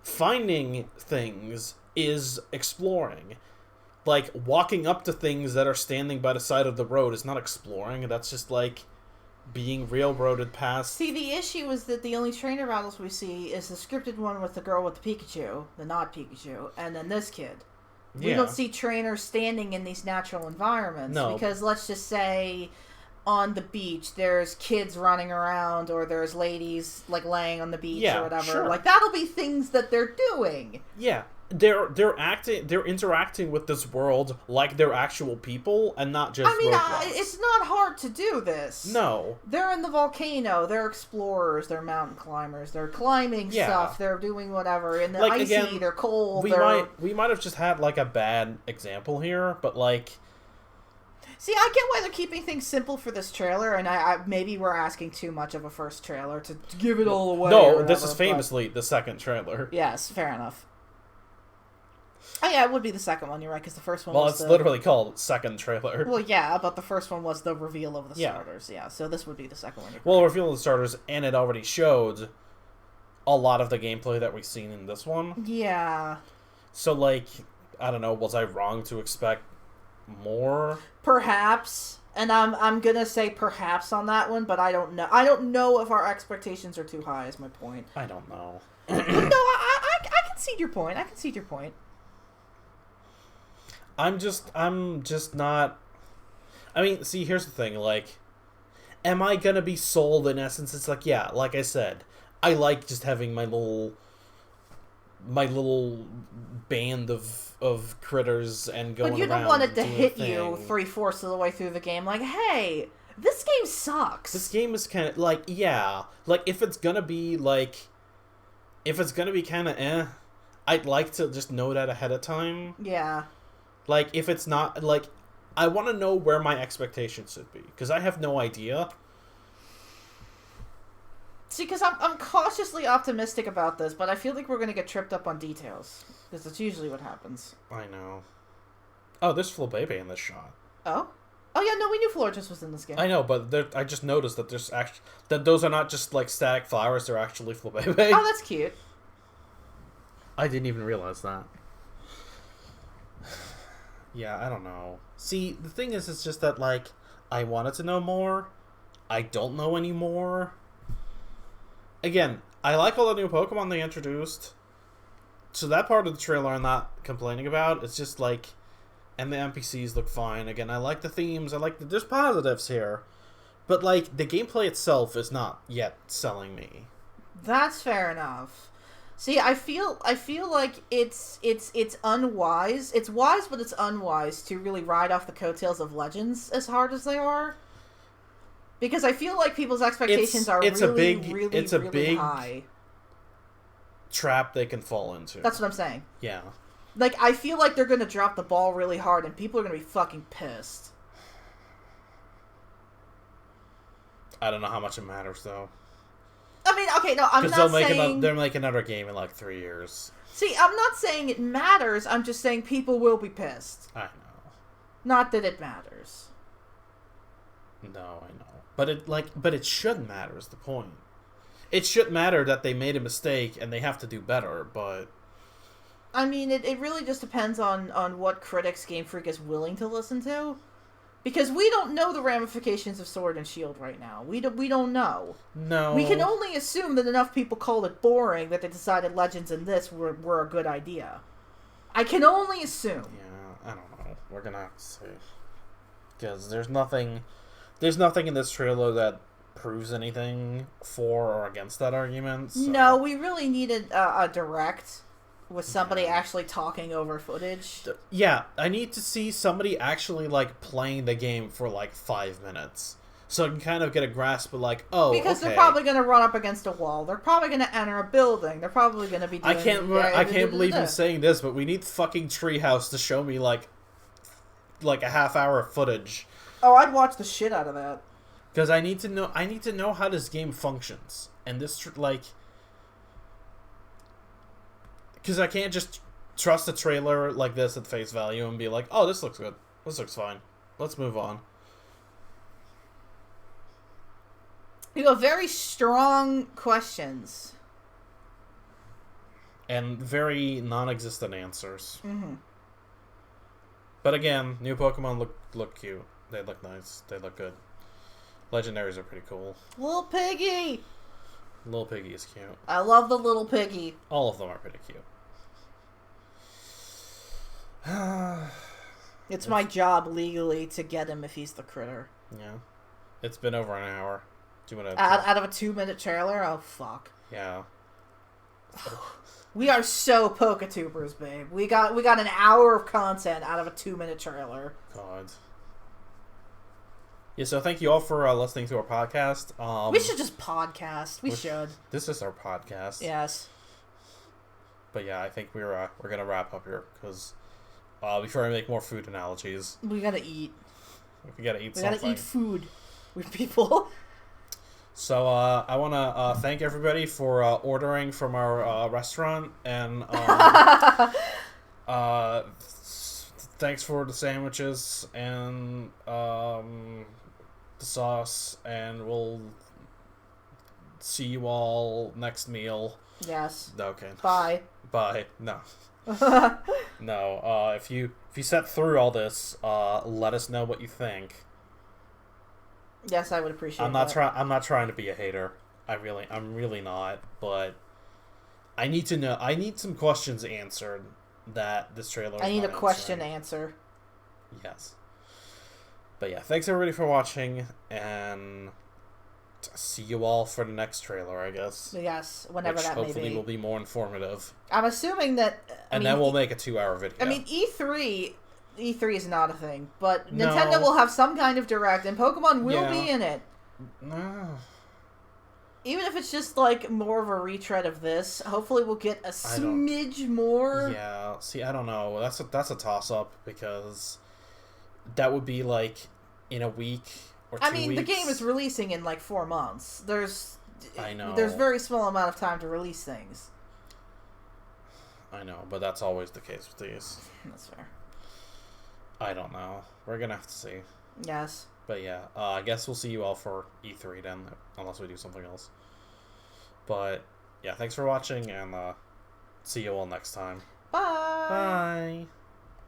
finding things is exploring. Like walking up to things that are standing by the side of the road is not exploring. That's just like being railroaded past. See, the issue is that the only trainer battles we see is the scripted one with the girl with the Pikachu, the not Pikachu, and then this kid. We don't see trainers standing in these natural environments. No. Because let's just say on the beach there's kids running around or there's ladies like laying on the beach or whatever. Sure. Like that'll be things that they're doing. Yeah. They're interacting with this world like they're actual people and not just robots. It's not hard to do this. No. They're in the volcano, they're explorers, they're mountain climbers, they're climbing stuff, they're doing whatever. In the like, icy, again, they're cold. We might have just had like a bad example here, but like... See, I get why they're keeping things simple for this trailer, and I maybe we're asking too much of a first trailer to give it all away. No, this is famously the second trailer. Yes, fair enough. Oh yeah, it would be the second one, you're right, because the first one was... Well, it's literally called second trailer. Well, yeah, but the first one was the reveal of the starters, so this would be the second one. Well, reveal of the starters, and it already showed a lot of the gameplay that we've seen in this one. Yeah. So, like, I don't know, was I wrong to expect more? Perhaps. And I'm gonna say perhaps on that one, but I don't know. I don't know if our expectations are too high, is my point. I don't know. No, I concede your point. I concede your point. I'm just not... I mean, see, here's the thing, like, am I gonna be sold in essence? It's like, yeah, like I said, I like just having my little band of critters and going around. But you don't want it to hit thing. you 3/4 of the way through the game, like, hey, this game sucks. This game is kind of, like, yeah, like, if it's gonna be kind of I'd like to just know that ahead of time. Yeah. Like, if it's not, like, I want to know where my expectations should be, because I have no idea. See, because I'm cautiously optimistic about this, but I feel like we're going to get tripped up on details, because that's usually what happens. I know. Oh, there's Flabébé in this shot. Oh? Oh, yeah, no, we knew Florges was in this game. I know, but I just noticed that there's that those are not just, like, static flowers, they're actually Flabébé. Oh, that's cute. I didn't even realize that. Yeah, I don't know. See, the thing is, it's just that, like, I wanted to know more. I don't know anymore. Again, I like all the new Pokemon they introduced. So that part of the trailer I'm not complaining about. It's just, like, and the NPCs look fine. Again, I like the themes. There's positives here. But, like, the gameplay itself is not yet selling me. That's fair enough. See, I feel like it's unwise. It's wise, but it's unwise to really ride off the coattails of Legends as hard as they are. Because I feel like people's expectations are really big high. Trap they can fall into. That's what I'm saying. Yeah. Like, I feel like they're going to drop the ball really hard and people are going to be fucking pissed. I don't know how much it matters, though. I mean, okay, no, I'm not saying... they'll make another game in, like, 3 years. See, I'm not saying it matters, I'm just saying people will be pissed. I know. Not that it matters. No, I know. But it should matter is the point. It should matter that they made a mistake and they have to do better, but... I mean, it really just depends on what critics Game Freak is willing to listen to. Because we don't know the ramifications of Sword and Shield right now. We don't know. No. We can only assume that enough people called it boring that they decided Legends and this were a good idea. I can only assume. Yeah, I don't know. We're gonna have to see. Because there's nothing in this trailer that proves anything for or against that argument. So. No, we really needed a direct with somebody actually talking over footage. Yeah, I need to see somebody actually, like, playing the game for, like, 5 minutes. so I can kind of get a grasp of like, oh, because okay. they're probably going to run up against a wall. They're probably going to enter a building. They're probably going to be doing... I can't believe I'm saying this, but we need fucking Treehouse to show me like a half hour of footage. Oh, I'd watch the shit out of that. Because I need to know how this game functions. And this, like... Because I can't just trust a trailer like this at face value and be like, oh, this looks good. This looks fine. Let's move on. You have very strong questions. And very non-existent answers. Mm-hmm. But again, new Pokemon look cute. They look nice. They look good. Legendaries are pretty cool. Little Piggy! Little Piggy is cute. I love the Little Piggy. All of them are pretty cute. It's my job legally to get him if he's the critter. Yeah. It's been over an hour. Do you want to... Out of a 2-minute trailer? Oh, fuck. Yeah. We are so Poketubers, babe. We got an hour of content out of a 2-minute trailer. God. Yeah, so thank you all for listening to our podcast. We should just podcast. We should. This is our podcast. Yes. But yeah, I think we're gonna wrap up here because before I make more food analogies, we gotta eat. We gotta eat something. We gotta eat food with people. So I want to thank everybody for ordering from our restaurant, and thanks for the sandwiches and the sauce, and we'll see you all next meal. Yes. Okay. Bye. Bye. No. No. If you sat through all this, let us know what you think. Yes, I would appreciate I'm not trying to be a hater. I'm really not. But I need to know. I need some questions answered that this trailer. I need a question answer. Yes. But yeah, thanks everybody for watching, and see you all for the next trailer, I guess. Yes, whenever that may be. Hopefully will be more informative. I'm assuming that. Then we'll make a 2-hour video. I mean, E3 is not a thing, but Nintendo will have some kind of direct, and Pokemon will be in it. No. Even if it's just like more of a retread of this, hopefully we'll get a smidge more. Yeah. See, I don't know. That's a toss up because that would be like in a week or 2 weeks. The game is releasing in like 4 months. There's very small amount of time to release things. I know, but that's always the case with these. That's fair. I don't know. We're gonna have to see. Yes. But yeah, I guess we'll see you all for E3 then, unless we do something else. But yeah, thanks for watching, and see you all next time. Bye. Bye.